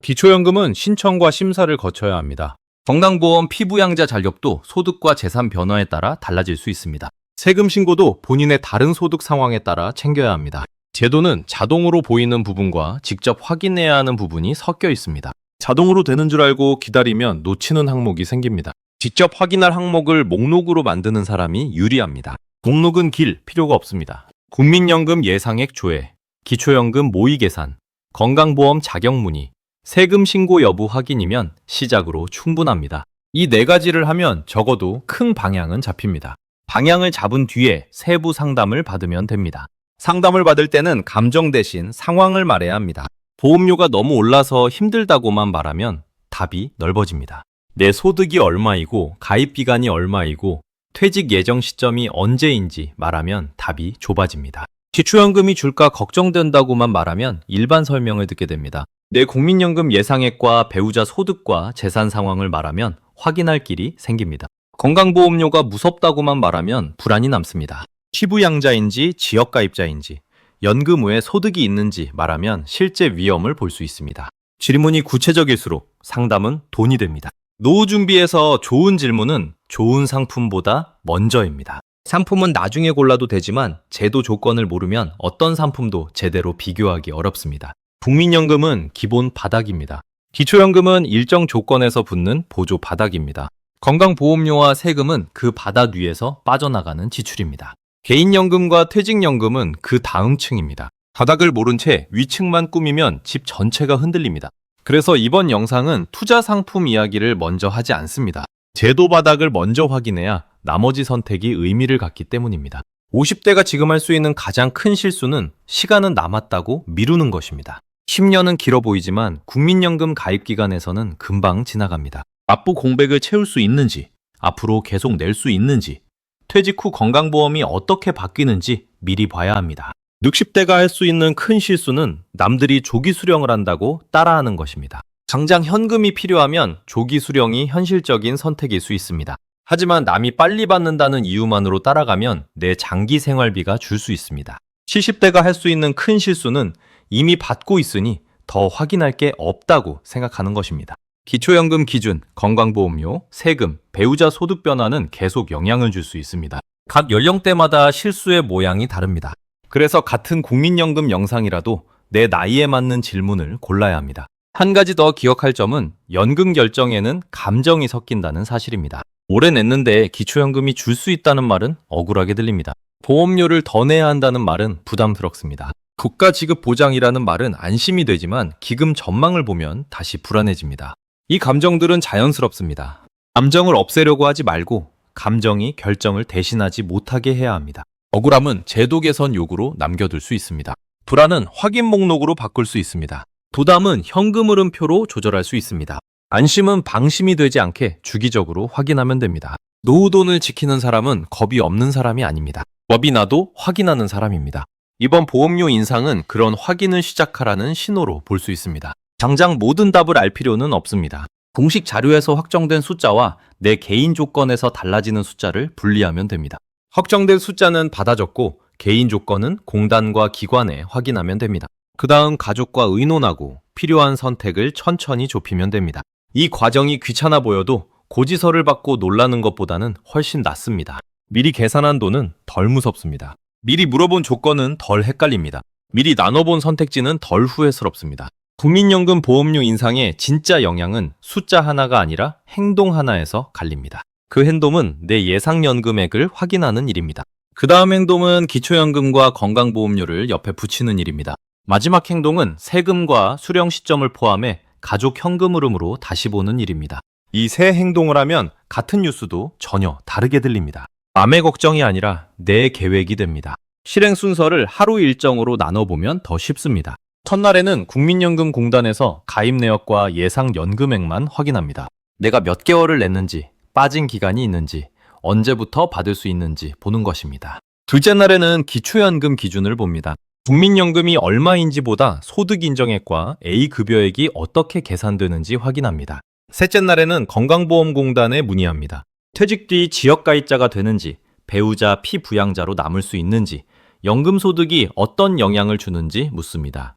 기초연금은 신청과 심사를 거쳐야 합니다. 건강보험 피부양자 잔력도 소득과 재산 변화에 따라 달라질 수 있습니다. 세금 신고도 본인의 다른 소득 상황에 따라 챙겨야 합니다. 제도는 자동으로 보이는 부분과 직접 확인해야 하는 부분이 섞여 있습니다. 자동으로 되는 줄 알고 기다리면 놓치는 항목이 생깁니다. 직접 확인할 항목을 목록으로 만드는 사람이 유리합니다. 목록은 길 필요가 없습니다. 국민연금 예상액 조회, 기초연금 모의 계산, 건강보험 자격 문의, 세금 신고 여부 확인이면 시작으로 충분합니다. 이 4가지를 하면 적어도 큰 방향은 잡힙니다. 방향을 잡은 뒤에 세부 상담을 받으면 됩니다. 상담을 받을 때는 감정 대신 상황을 말해야 합니다. 보험료가 너무 올라서 힘들다고만 말하면 답이 넓어집니다. 내 소득이 얼마이고 가입 기간이 얼마이고 퇴직 예정 시점이 언제인지 말하면 답이 좁아집니다. 기초연금이 줄까 걱정된다고만 말하면 일반 설명을 듣게 됩니다. 내 국민연금 예상액과 배우자 소득과 재산 상황을 말하면 확인할 길이 생깁니다. 건강보험료가 무섭다고만 말하면 불안이 남습니다. 피부양자인지 지역가입자인지 연금 외에 소득이 있는지 말하면 실제 위험을 볼 수 있습니다. 질문이 구체적일수록 상담은 돈이 됩니다. 노후 준비에서 좋은 질문은 좋은 상품보다 먼저입니다. 상품은 나중에 골라도 되지만 제도 조건을 모르면 어떤 상품도 제대로 비교하기 어렵습니다. 국민연금은 기본 바닥입니다. 기초연금은 일정 조건에서 붙는 보조 바닥입니다. 건강보험료와 세금은 그 바닥 위에서 빠져나가는 지출입니다. 개인연금과 퇴직연금은 그 다음 층입니다. 바닥을 모른 채 위층만 꾸미면 집 전체가 흔들립니다. 그래서 이번 영상은 투자 상품 이야기를 먼저 하지 않습니다. 제도 바닥을 먼저 확인해야 나머지 선택이 의미를 갖기 때문입니다. 50대가 지금 할 수 있는 가장 큰 실수는 시간은 남았다고 미루는 것입니다. 10년은 길어 보이지만 국민연금 가입 기간에서는 금방 지나갑니다. 납부 공백을 채울 수 있는지, 앞으로 계속 낼 수 있는지, 퇴직 후 건강보험이 어떻게 바뀌는지 미리 봐야 합니다. 60대가 할 수 있는 큰 실수는 남들이 조기 수령을 한다고 따라하는 것입니다. 당장 현금이 필요하면 조기 수령이 현실적인 선택일 수 있습니다. 하지만 남이 빨리 받는다는 이유만으로 따라가면 내 장기 생활비가 줄 수 있습니다. 70대가 할 수 있는 큰 실수는 이미 받고 있으니 더 확인할 게 없다고 생각하는 것입니다. 기초연금 기준, 건강보험료, 세금, 배우자 소득 변화는 계속 영향을 줄 수 있습니다. 각 연령대마다 실수의 모양이 다릅니다. 그래서 같은 국민연금 영상이라도 내 나이에 맞는 질문을 골라야 합니다. 한 가지 더 기억할 점은 연금 결정에는 감정이 섞인다는 사실입니다. 오래 냈는데 기초연금이 줄 수 있다는 말은 억울하게 들립니다. 보험료를 더 내야 한다는 말은 부담스럽습니다. 국가지급보장이라는 말은 안심이 되지만 기금 전망을 보면 다시 불안해집니다. 이 감정들은 자연스럽습니다. 감정을 없애려고 하지 말고 감정이 결정을 대신하지 못하게 해야 합니다. 억울함은 제도 개선 요구로 남겨둘 수 있습니다. 불안은 확인 목록으로 바꿀 수 있습니다. 부담은 현금 흐름표로 조절할 수 있습니다. 안심은 방심이 되지 않게 주기적으로 확인하면 됩니다. 노후돈을 지키는 사람은 겁이 없는 사람이 아닙니다. 겁이 나도 확인하는 사람입니다. 이번 보험료 인상은 그런 확인을 시작하라는 신호로 볼 수 있습니다. 당장 모든 답을 알 필요는 없습니다. 공식 자료에서 확정된 숫자와 내 개인 조건에서 달라지는 숫자를 분리하면 됩니다. 확정된 숫자는 받아 적고 개인 조건은 공단과 기관에 확인하면 됩니다. 그 다음 가족과 의논하고 필요한 선택을 천천히 좁히면 됩니다. 이 과정이 귀찮아 보여도 고지서를 받고 놀라는 것보다는 훨씬 낫습니다. 미리 계산한 돈은 덜 무섭습니다. 미리 물어본 조건은 덜 헷갈립니다. 미리 나눠본 선택지는 덜 후회스럽습니다. 국민연금 보험료 인상의 진짜 영향은 숫자 하나가 아니라 행동 하나에서 갈립니다. 그 행동은 내 예상연금액을 확인하는 일입니다. 그 다음 행동은 기초연금과 건강보험료를 옆에 붙이는 일입니다. 마지막 행동은 세금과 수령 시점을 포함해 가족 현금 흐름으로 다시 보는 일입니다. 이 세 행동을 하면 같은 뉴스도 전혀 다르게 들립니다. 남의 걱정이 아니라 내 계획이 됩니다. 실행 순서를 하루 일정으로 나눠보면 더 쉽습니다. 첫날에는 국민연금공단에서 가입 내역과 예상 연금액만 확인합니다. 내가 몇 개월을 냈는지, 빠진 기간이 있는지, 언제부터 받을 수 있는지 보는 것입니다. 둘째 날에는 기초연금 기준을 봅니다. 국민연금이 얼마인지보다 소득인정액과 A급여액이 어떻게 계산되는지 확인합니다. 셋째 날에는 건강보험공단에 문의합니다. 퇴직 뒤 지역가입자가 되는지, 배우자 피부양자로 남을 수 있는지, 연금소득이 어떤 영향을 주는지 묻습니다.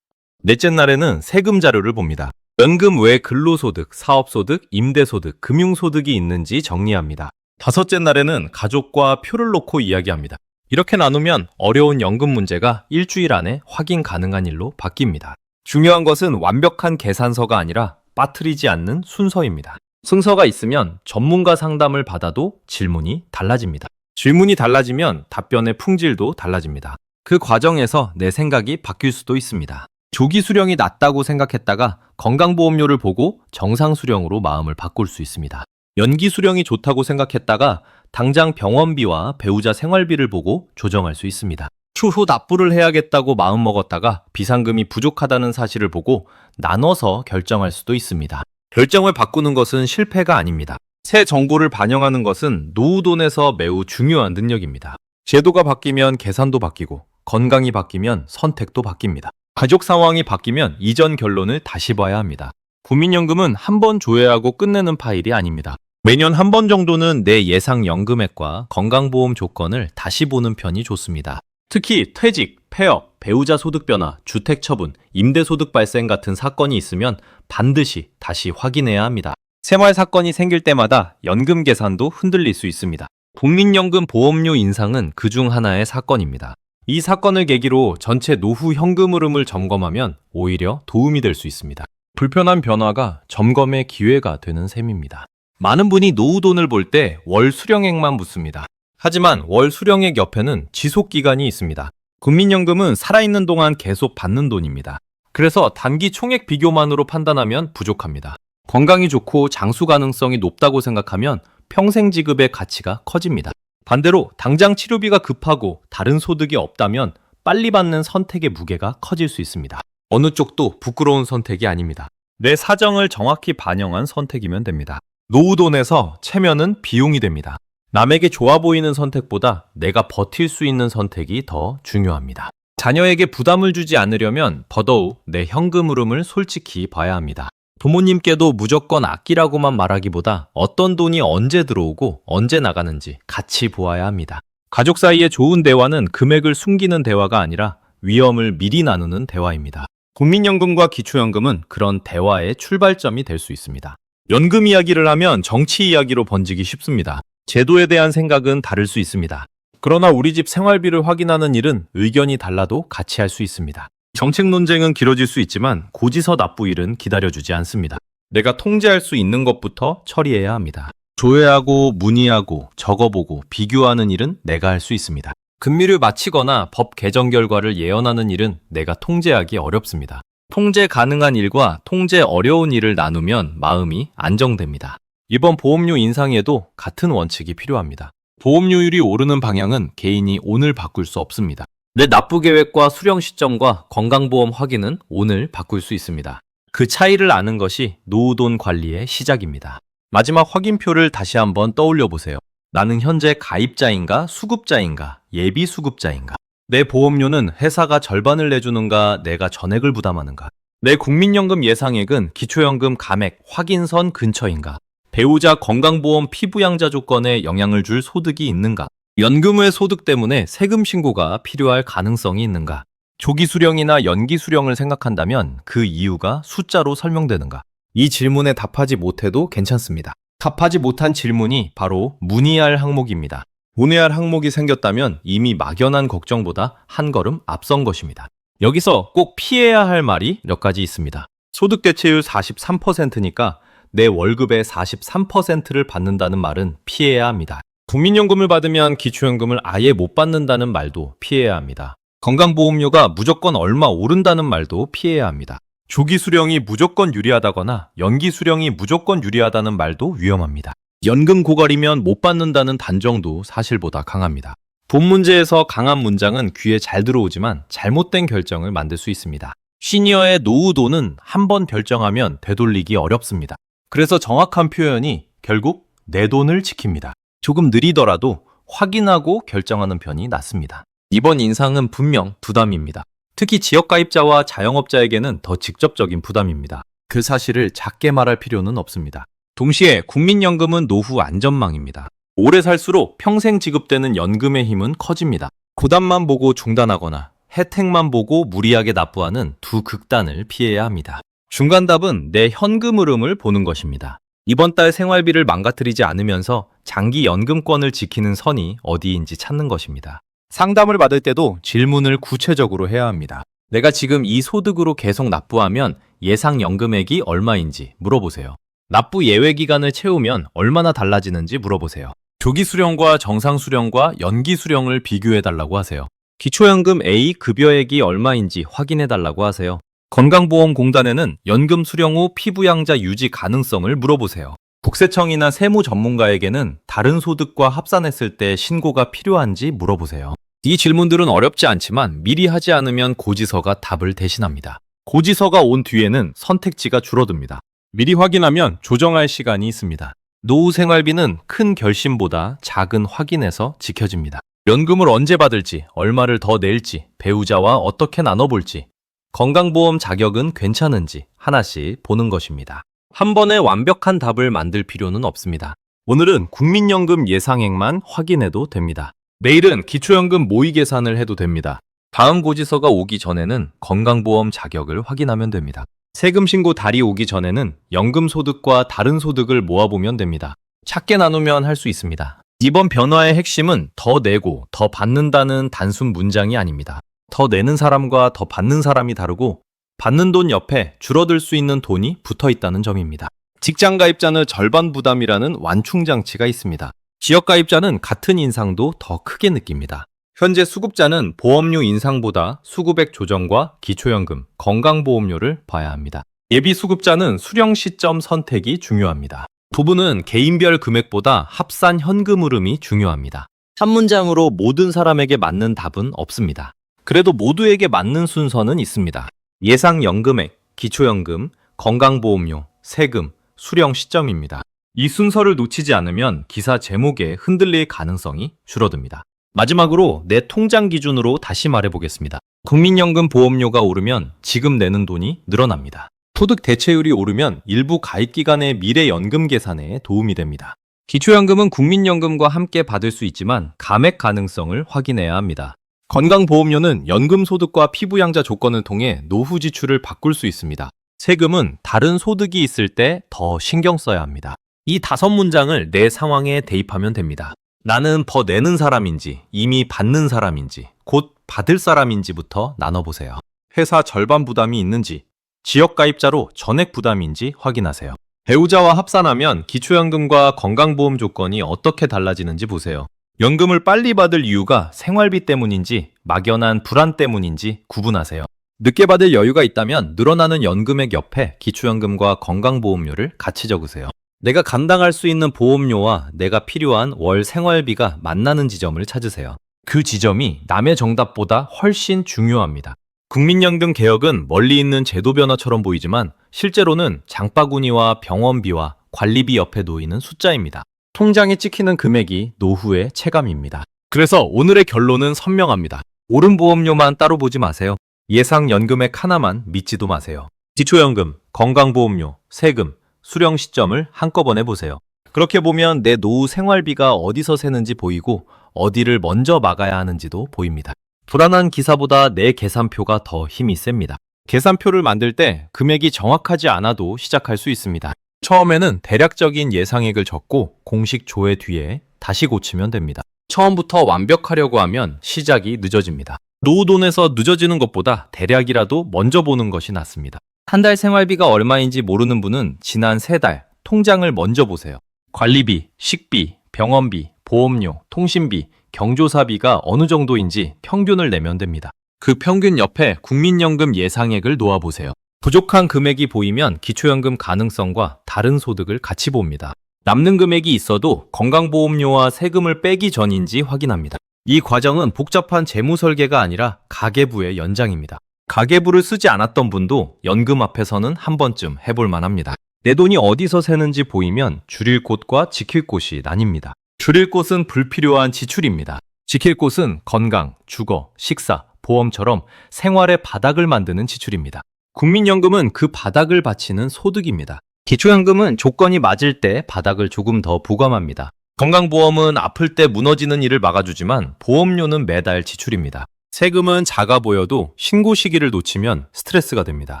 넷째 날에는 세금 자료를 봅니다. 연금 외 근로소득, 사업소득, 임대소득, 금융소득이 있는지 정리합니다. 다섯째 날에는 가족과 표를 놓고 이야기합니다. 이렇게 나누면 어려운 연금 문제가 일주일 안에 확인 가능한 일로 바뀝니다. 중요한 것은 완벽한 계산서가 아니라 빠뜨리지 않는 순서입니다. 순서가 있으면 전문가 상담을 받아도 질문이 달라집니다. 질문이 달라지면 답변의 품질도 달라집니다. 그 과정에서 내 생각이 바뀔 수도 있습니다. 조기 수령이 낫다고 생각했다가 건강보험료를 보고 정상 수령으로 마음을 바꿀 수 있습니다. 연기 수령이 좋다고 생각했다가 당장 병원비와 배우자 생활비를 보고 조정할 수 있습니다. 추후 납부를 해야겠다고 마음먹었다가 비상금이 부족하다는 사실을 보고 나눠서 결정할 수도 있습니다. 결정을 바꾸는 것은 실패가 아닙니다. 새 정보를 반영하는 것은 노후돈에서 매우 중요한 능력입니다. 제도가 바뀌면 계산도 바뀌고 건강이 바뀌면 선택도 바뀝니다. 가족 상황이 바뀌면 이전 결론을 다시 봐야 합니다. 국민연금은 한 번 조회하고 끝내는 파일이 아닙니다. 매년 한 번 정도는 내 예상 연금액과 건강보험 조건을 다시 보는 편이 좋습니다. 특히 퇴직, 폐업, 배우자 소득 변화, 주택 처분, 임대소득 발생 같은 사건이 있으면 반드시 다시 확인해야 합니다. 생활 사건이 생길 때마다 연금 계산도 흔들릴 수 있습니다. 국민연금 보험료 인상은 그중 하나의 사건입니다. 이 사건을 계기로 전체 노후 현금 흐름을 점검하면 오히려 도움이 될 수 있습니다. 불편한 변화가 점검의 기회가 되는 셈입니다. 많은 분이 노후 돈을 볼 때 월 수령액만 묻습니다. 하지만 월 수령액 옆에는 지속 기간이 있습니다. 국민연금은 살아있는 동안 계속 받는 돈입니다. 그래서 단기 총액 비교만으로 판단하면 부족합니다. 건강이 좋고 장수 가능성이 높다고 생각하면 평생 지급의 가치가 커집니다. 반대로 당장 치료비가 급하고 다른 소득이 없다면 빨리 받는 선택의 무게가 커질 수 있습니다. 어느 쪽도 부끄러운 선택이 아닙니다. 내 사정을 정확히 반영한 선택이면 됩니다. 노후돈에서 체면은 비용이 됩니다. 남에게 좋아 보이는 선택보다 내가 버틸 수 있는 선택이 더 중요합니다. 자녀에게 부담을 주지 않으려면 더더욱 내 현금 흐름을 솔직히 봐야 합니다. 부모님께도 무조건 아끼라고만 말하기보다 어떤 돈이 언제 들어오고 언제 나가는지 같이 보아야 합니다. 가족 사이의 좋은 대화는 금액을 숨기는 대화가 아니라 위험을 미리 나누는 대화입니다. 국민연금과 기초연금은 그런 대화의 출발점이 될 수 있습니다. 연금 이야기를 하면 정치 이야기로 번지기 쉽습니다. 제도에 대한 생각은 다를 수 있습니다. 그러나 우리 집 생활비를 확인하는 일은 의견이 달라도 같이 할 수 있습니다. 정책 논쟁은 길어질 수 있지만 고지서 납부 일은 기다려주지 않습니다. 내가 통제할 수 있는 것부터 처리해야 합니다. 조회하고 문의하고 적어보고 비교하는 일은 내가 할 수 있습니다. 금리를 맞히거나 법 개정 결과를 예언하는 일은 내가 통제하기 어렵습니다. 통제 가능한 일과 통제 어려운 일을 나누면 마음이 안정됩니다. 이번 보험료 인상에도 같은 원칙이 필요합니다. 보험료율이 오르는 방향은 개인이 오늘 바꿀 수 없습니다. 내 납부 계획과 수령 시점과 건강보험 확인은 오늘 바꿀 수 있습니다. 그 차이를 아는 것이 노후돈 관리의 시작입니다. 마지막 확인표를 다시 한번 떠올려 보세요. 나는 현재 가입자인가 수급자인가 예비 수급자인가? 내 보험료는 회사가 절반을 내주는가 내가 전액을 부담하는가? 내 국민연금 예상액은 기초연금 감액 확인선 근처인가? 배우자 건강보험 피부양자 조건에 영향을 줄 소득이 있는가? 연금 외 소득 때문에 세금 신고가 필요할 가능성이 있는가? 조기 수령이나 연기 수령을 생각한다면 그 이유가 숫자로 설명되는가? 이 질문에 답하지 못해도 괜찮습니다. 답하지 못한 질문이 바로 문의할 항목입니다. 문의할 항목이 생겼다면 이미 막연한 걱정보다 한 걸음 앞선 것입니다. 여기서 꼭 피해야 할 말이 몇 가지 있습니다. 소득 대체율 43%니까 내 월급의 43%를 받는다는 말은 피해야 합니다. 국민연금을 받으면 기초연금을 아예 못 받는다는 말도 피해야 합니다. 건강보험료가 무조건 얼마 오른다는 말도 피해야 합니다. 조기 수령이 무조건 유리하다거나 연기 수령이 무조건 유리하다는 말도 위험합니다. 연금 고갈이면 못 받는다는 단정도 사실보다 강합니다. 본 문제에서 강한 문장은 귀에 잘 들어오지만 잘못된 결정을 만들 수 있습니다. 시니어의 노후돈은 한 번 결정하면 되돌리기 어렵습니다. 그래서 정확한 표현이 결국 내 돈을 지킵니다. 조금 느리더라도 확인하고 결정하는 편이 낫습니다. 이번 인상은 분명 부담입니다. 특히 지역가입자와 자영업자에게는 더 직접적인 부담입니다. 그 사실을 작게 말할 필요는 없습니다. 동시에 국민연금은 노후 안전망입니다. 오래 살수록 평생 지급되는 연금의 힘은 커집니다. 부담만 보고 중단하거나 혜택만 보고 무리하게 납부하는 두 극단을 피해야 합니다. 중간 답은 내 현금 흐름을 보는 것입니다. 이번 달 생활비를 망가뜨리지 않으면서 장기 연금권을 지키는 선이 어디인지 찾는 것입니다. 상담을 받을 때도 질문을 구체적으로 해야 합니다. 내가 지금 이 소득으로 계속 납부하면 예상 연금액이 얼마인지 물어보세요. 납부 예외 기간을 채우면 얼마나 달라지는지 물어보세요. 조기 수령과 정상 수령과 연기 수령을 비교해 달라고 하세요. 기초연금 A 급여액이 얼마인지 확인해 달라고 하세요. 건강보험공단에는 연금 수령 후 피부양자 유지 가능성을 물어보세요. 국세청이나 세무 전문가에게는 다른 소득과 합산했을 때 신고가 필요한지 물어보세요. 이 질문들은 어렵지 않지만 미리 하지 않으면 고지서가 답을 대신합니다. 고지서가 온 뒤에는 선택지가 줄어듭니다. 미리 확인하면 조정할 시간이 있습니다. 노후 생활비는 큰 결심보다 작은 확인에서 지켜집니다. 연금을 언제 받을지, 얼마를 더 낼지, 배우자와 어떻게 나눠볼지, 건강보험 자격은 괜찮은지 하나씩 보는 것입니다. 한 번에 완벽한 답을 만들 필요는 없습니다. 오늘은 국민연금 예상액만 확인해도 됩니다. 내일은 기초연금 모의 계산을 해도 됩니다. 다음 고지서가 오기 전에는 건강보험 자격을 확인하면 됩니다. 세금 신고 달이 오기 전에는 연금 소득과 다른 소득을 모아보면 됩니다. 작게 나누면 할 수 있습니다. 이번 변화의 핵심은 더 내고 더 받는다는 단순 문장이 아닙니다. 더 내는 사람과 더 받는 사람이 다르고 받는 돈 옆에 줄어들 수 있는 돈이 붙어 있다는 점입니다. 직장 가입자는 절반 부담이라는 완충 장치가 있습니다. 지역 가입자는 같은 인상도 더 크게 느낍니다. 현재 수급자는 보험료 인상보다 수급액 조정과 기초연금, 건강보험료를 봐야 합니다. 예비 수급자는 수령 시점 선택이 중요합니다. 부분은 개인별 금액보다 합산 현금 흐름이 중요합니다. 한 문장으로 모든 사람에게 맞는 답은 없습니다. 그래도 모두에게 맞는 순서는 있습니다. 예상 연금액, 기초연금, 건강보험료, 세금, 수령 시점입니다. 이 순서를 놓치지 않으면 기사 제목에 흔들릴 가능성이 줄어듭니다. 마지막으로 내 통장 기준으로 다시 말해보겠습니다. 국민연금 보험료가 오르면 지금 내는 돈이 늘어납니다. 소득 대체율이 오르면 일부 가입기간의 미래 연금 계산에 도움이 됩니다. 기초연금은 국민연금과 함께 받을 수 있지만 감액 가능성을 확인해야 합니다. 건강보험료는 연금 소득과 피부양자 조건을 통해 노후 지출을 바꿀 수 있습니다. 세금은 다른 소득이 있을 때 더 신경 써야 합니다. 이 5문장을 내 상황에 대입하면 됩니다. 나는 더 내는 사람인지, 이미 받는 사람인지, 곧 받을 사람인지부터 나눠보세요. 회사 절반 부담이 있는지, 지역 가입자로 전액 부담인지 확인하세요. 배우자와 합산하면 기초연금과 건강보험 조건이 어떻게 달라지는지 보세요. 연금을 빨리 받을 이유가 생활비 때문인지 막연한 불안 때문인지 구분하세요. 늦게 받을 여유가 있다면 늘어나는 연금액 옆에 기초연금과 건강보험료를 같이 적으세요. 내가 감당할 수 있는 보험료와 내가 필요한 월 생활비가 만나는 지점을 찾으세요. 그 지점이 남의 정답보다 훨씬 중요합니다. 국민연금 개혁은 멀리 있는 제도 변화처럼 보이지만 실제로는 장바구니와 병원비와 관리비 옆에 놓이는 숫자입니다. 통장에 찍히는 금액이 노후의 체감입니다. 그래서 오늘의 결론은 선명합니다. 오른 보험료만 따로 보지 마세요. 예상 연금액 하나만 믿지도 마세요. 기초연금, 건강보험료, 세금, 수령 시점을 한꺼번에 보세요. 그렇게 보면 내 노후 생활비가 어디서 새는지 보이고 어디를 먼저 막아야 하는지도 보입니다. 불안한 기사보다 내 계산표가 더 힘이 셉니다. 계산표를 만들 때 금액이 정확하지 않아도 시작할 수 있습니다. 처음에는 대략적인 예상액을 적고 공식 조회 뒤에 다시 고치면 됩니다. 처음부터 완벽하려고 하면 시작이 늦어집니다. 노후돈에서 늦어지는 것보다 대략이라도 먼저 보는 것이 낫습니다. 한 달 생활비가 얼마인지 모르는 분은 지난 3달 통장을 먼저 보세요. 관리비, 식비, 병원비, 보험료, 통신비, 경조사비가 어느 정도인지 평균을 내면 됩니다. 그 평균 옆에 국민연금 예상액을 놓아보세요. 부족한 금액이 보이면 기초연금 가능성과 다른 소득을 같이 봅니다. 남는 금액이 있어도 건강보험료와 세금을 빼기 전인지 확인합니다. 이 과정은 복잡한 재무 설계가 아니라 가계부의 연장입니다. 가계부를 쓰지 않았던 분도 연금 앞에서는 한 번쯤 해볼 만합니다. 내 돈이 어디서 새는지 보이면 줄일 곳과 지킬 곳이 나뉩니다. 줄일 곳은 불필요한 지출입니다. 지킬 곳은 건강, 주거, 식사, 보험처럼 생활의 바닥을 만드는 지출입니다. 국민연금은 그 바닥을 받치는 소득입니다. 기초연금은 조건이 맞을 때 바닥을 조금 더 부감합니다. 건강보험은 아플 때 무너지는 일을 막아주지만 보험료는 매달 지출입니다. 세금은 작아 보여도 신고 시기를 놓치면 스트레스가 됩니다.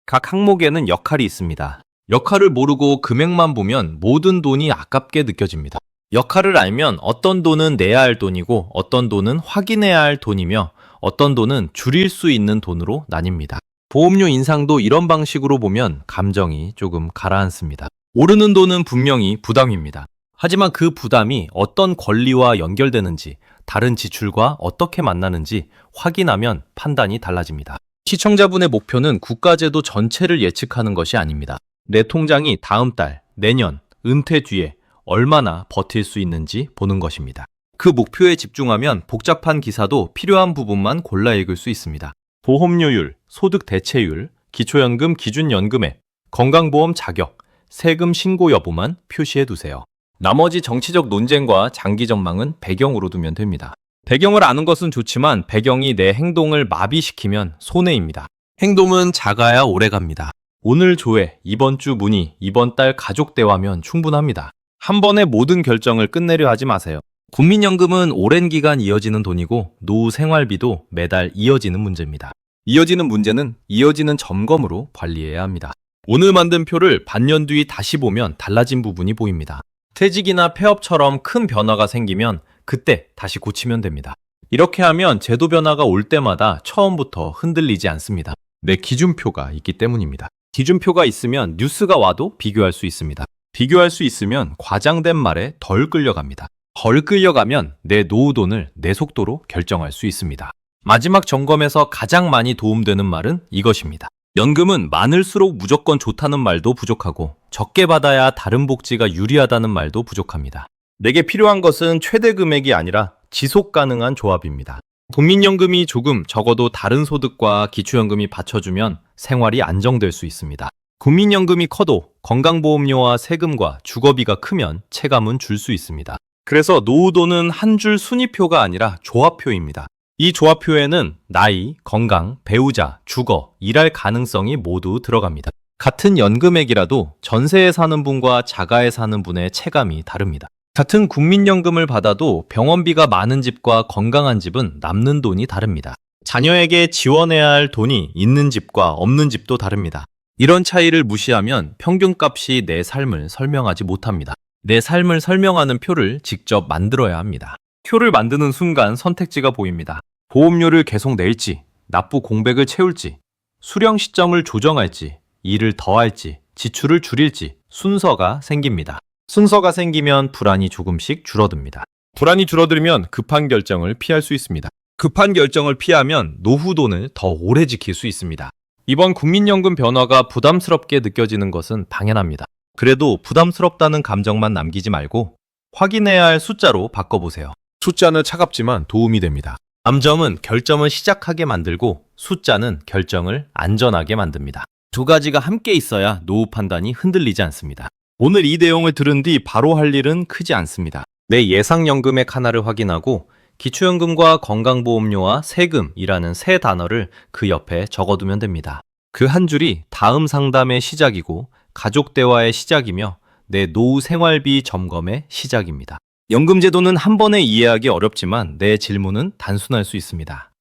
각 항목에는 역할이 있습니다. 역할을 모르고 금액만 보면 모든 돈이 아깝게 느껴집니다. 역할을 알면 어떤 돈은 내야 할 돈이고 어떤 돈은 확인해야 할 돈이며 어떤 돈은 줄일 수 있는 돈으로 나뉩니다. 보험료 인상도 이런 방식으로 보면 감정이 조금 가라앉습니다. 오르는 돈은 분명히 부담입니다. 하지만 그 부담이 어떤 권리와 연결되는지, 다른 지출과 어떻게 만나는지 확인하면 판단이 달라집니다. 시청자분의 목표는 국가제도 전체를 예측하는 것이 아닙니다. 내 통장이 다음 달, 내년, 은퇴 뒤에 얼마나 버틸 수 있는지 보는 것입니다. 그 목표에 집중하면 복잡한 기사도 필요한 부분만 골라 읽을 수 있습니다. 보험료율, 소득 대체율, 기초연금 기준연금액, 건강보험 자격, 세금 신고 여부만 표시해 두세요. 나머지 정치적 논쟁과 장기 전망은 배경으로 두면 됩니다. 배경을 아는 것은 좋지만 배경이 내 행동을 마비시키면 손해입니다. 행동은 작아야 오래갑니다. 오늘 조회, 이번 주 문의, 이번 달 가족 대화면 충분합니다. 한 번에 모든 결정을 끝내려 하지 마세요. 국민연금은 오랜 기간 이어지는 돈이고 노후 생활비도 매달 이어지는 문제입니다. 이어지는 문제는 이어지는 점검으로 관리해야 합니다. 오늘 만든 표를 반년 뒤 다시 보면 달라진 부분이 보입니다. 퇴직이나 폐업처럼 큰 변화가 생기면 그때 다시 고치면 됩니다. 이렇게 하면 제도 변화가 올 때마다 처음부터 흔들리지 않습니다. 내 기준표가 있기 때문입니다. 기준표가 있으면 뉴스가 와도 비교할 수 있습니다. 비교할 수 있으면 과장된 말에 덜 끌려갑니다. 덜 끌려가면 내 노후 돈을 내 속도로 결정할 수 있습니다. 마지막 점검에서 가장 많이 도움되는 말은 이것입니다. 연금은 많을수록 무조건 좋다는 말도 부족하고 적게 받아야 다른 복지가 유리하다는 말도 부족합니다. 내게 필요한 것은 최대 금액이 아니라 지속 가능한 조합입니다. 국민연금이 조금 적어도 다른 소득과 기초연금이 받쳐주면 생활이 안정될 수 있습니다. 국민연금이 커도 건강보험료와 세금과 주거비가 크면 체감은 줄 수 있습니다. 그래서 노후돈은 한 줄 순위표가 아니라 조합표입니다. 이 조합표에는 나이, 건강, 배우자, 주거, 일할 가능성이 모두 들어갑니다. 같은 연금액이라도 전세에 사는 분과 자가에 사는 분의 체감이 다릅니다. 같은 국민연금을 받아도 병원비가 많은 집과 건강한 집은 남는 돈이 다릅니다. 자녀에게 지원해야 할 돈이 있는 집과 없는 집도 다릅니다. 이런 차이를 무시하면 평균값이 내 삶을 설명하지 못합니다. 내 삶을 설명하는 표를 직접 만들어야 합니다. 표를 만드는 순간 선택지가 보입니다. 보험료를 계속 낼지, 납부 공백을 채울지, 수령 시점을 조정할지, 일을 더할지, 지출을 줄일지 순서가 생깁니다. 순서가 생기면 불안이 조금씩 줄어듭니다. 불안이 줄어들면 급한 결정을 피할 수 있습니다. 급한 결정을 피하면 노후 돈을 더 오래 지킬 수 있습니다. 이번 국민연금 변화가 부담스럽게 느껴지는 것은 당연합니다. 그래도 부담스럽다는 감정만 남기지 말고 확인해야 할 숫자로 바꿔보세요. 숫자는 차갑지만 도움이 됩니다. 감정은 결정을 시작하게 만들고 숫자는 결정을 안전하게 만듭니다. 두 가지가 함께 있어야 노후 판단이 흔들리지 않습니다. 오늘 이 내용을 들은 뒤 바로 할 일은 크지 않습니다. 내 예상연금액 하나를 확인하고 기초연금과 건강보험료와 세금이라는 세 단어를 그 옆에 적어두면 됩니다. 그 한 줄이 다음 상담의 시작이고 가족 대화의 시작이며 내 노후 생활비 점검의 시작입니다. 연금제도는 한 번에 이해하기 어렵지만 내 질문은 단순할 수 있습니다.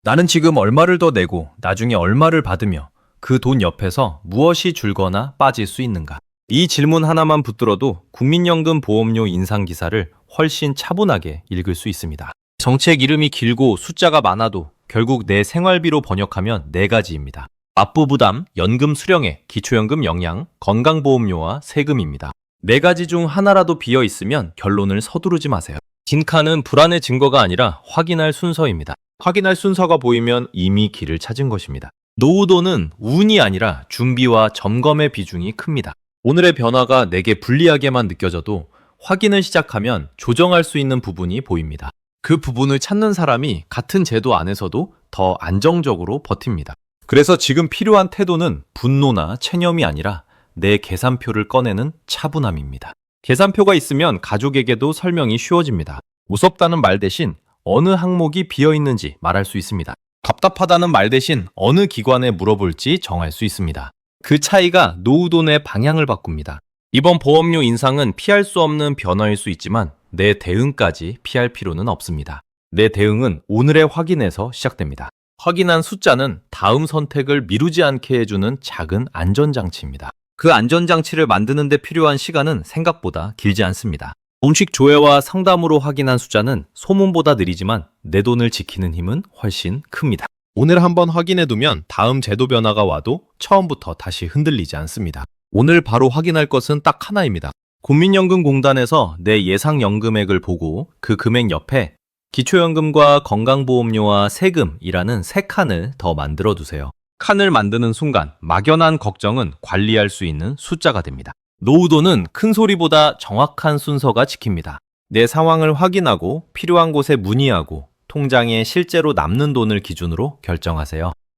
나는 지금 얼마를 더 내고 나중에 얼마를 받으며 그 돈 옆에서 무엇이 줄거나 빠질 수 있는가? 이 질문 하나만 붙들어도 국민연금 보험료 인상 기사를 훨씬 차분하게 읽을 수 있습니다. 정책 이름이 길고 숫자가 많아도 결국 내 생활비로 번역하면 네 가지입니다. 납부 부담, 연금 수령액, 기초연금 영양, 건강보험료와 세금입니다. 네 가지 중 하나라도 비어 있으면 결론을 서두르지 마세요. 긴 칸은 불안의 증거가 아니라 확인할 순서입니다. 확인할 순서가 보이면 이미 길을 찾은 것입니다. 노후돈은 운이 아니라 준비와 점검의 비중이 큽니다. 오늘의 변화가 내게 불리하게만 느껴져도 확인을 시작하면 조정할 수 있는 부분이 보입니다. 그 부분을 찾는 사람이 같은 제도 안에서도 더 안정적으로 버팁니다. 그래서 지금 필요한 태도는 분노나 체념이 아니라 내 계산표를 꺼내는 차분함입니다. 계산표가 있으면 가족에게도 설명이 쉬워집니다. 무섭다는 말 대신 어느 항목이 비어 있는지 말할 수 있습니다. 답답하다는 말 대신 어느 기관에 물어볼지 정할 수 있습니다. 그 차이가 노후돈의 방향을 바꿉니다. 이번 보험료 인상은 피할 수 없는 변화일 수 있지만 내 대응까지 피할 필요는 없습니다. 내 대응은 오늘의 확인에서 시작됩니다. 확인한 숫자는 다음 선택을 미루지 않게 해주는 작은 안전장치입니다. 그 안전장치를 만드는 데 필요한 시간은 생각보다 길지 않습니다. 공식 조회와 상담으로 확인한 숫자는 소문보다 느리지만 내 돈을 지키는 힘은 훨씬 큽니다. 오늘 한번 확인해두면 다음 제도 변화가 와도 처음부터 다시 흔들리지 않습니다. 오늘 바로 확인할 것은 딱 하나입니다. 국민연금공단에서 내 예상연금액을 보고 그 금액 옆에 기초연금과 건강보험료와 세금이라는 세 칸을 더 만들어 두세요. 칸을 만드는 순간 막연한 걱정은 관리할 수 있는 숫자가 됩니다. 노후돈은 큰 소리보다 정확한 순서가 지킵니다. 내 상황을 확인하고 필요한 곳에 문의하고 통장에 실제로 남는 돈을 기준으로 결정하세요.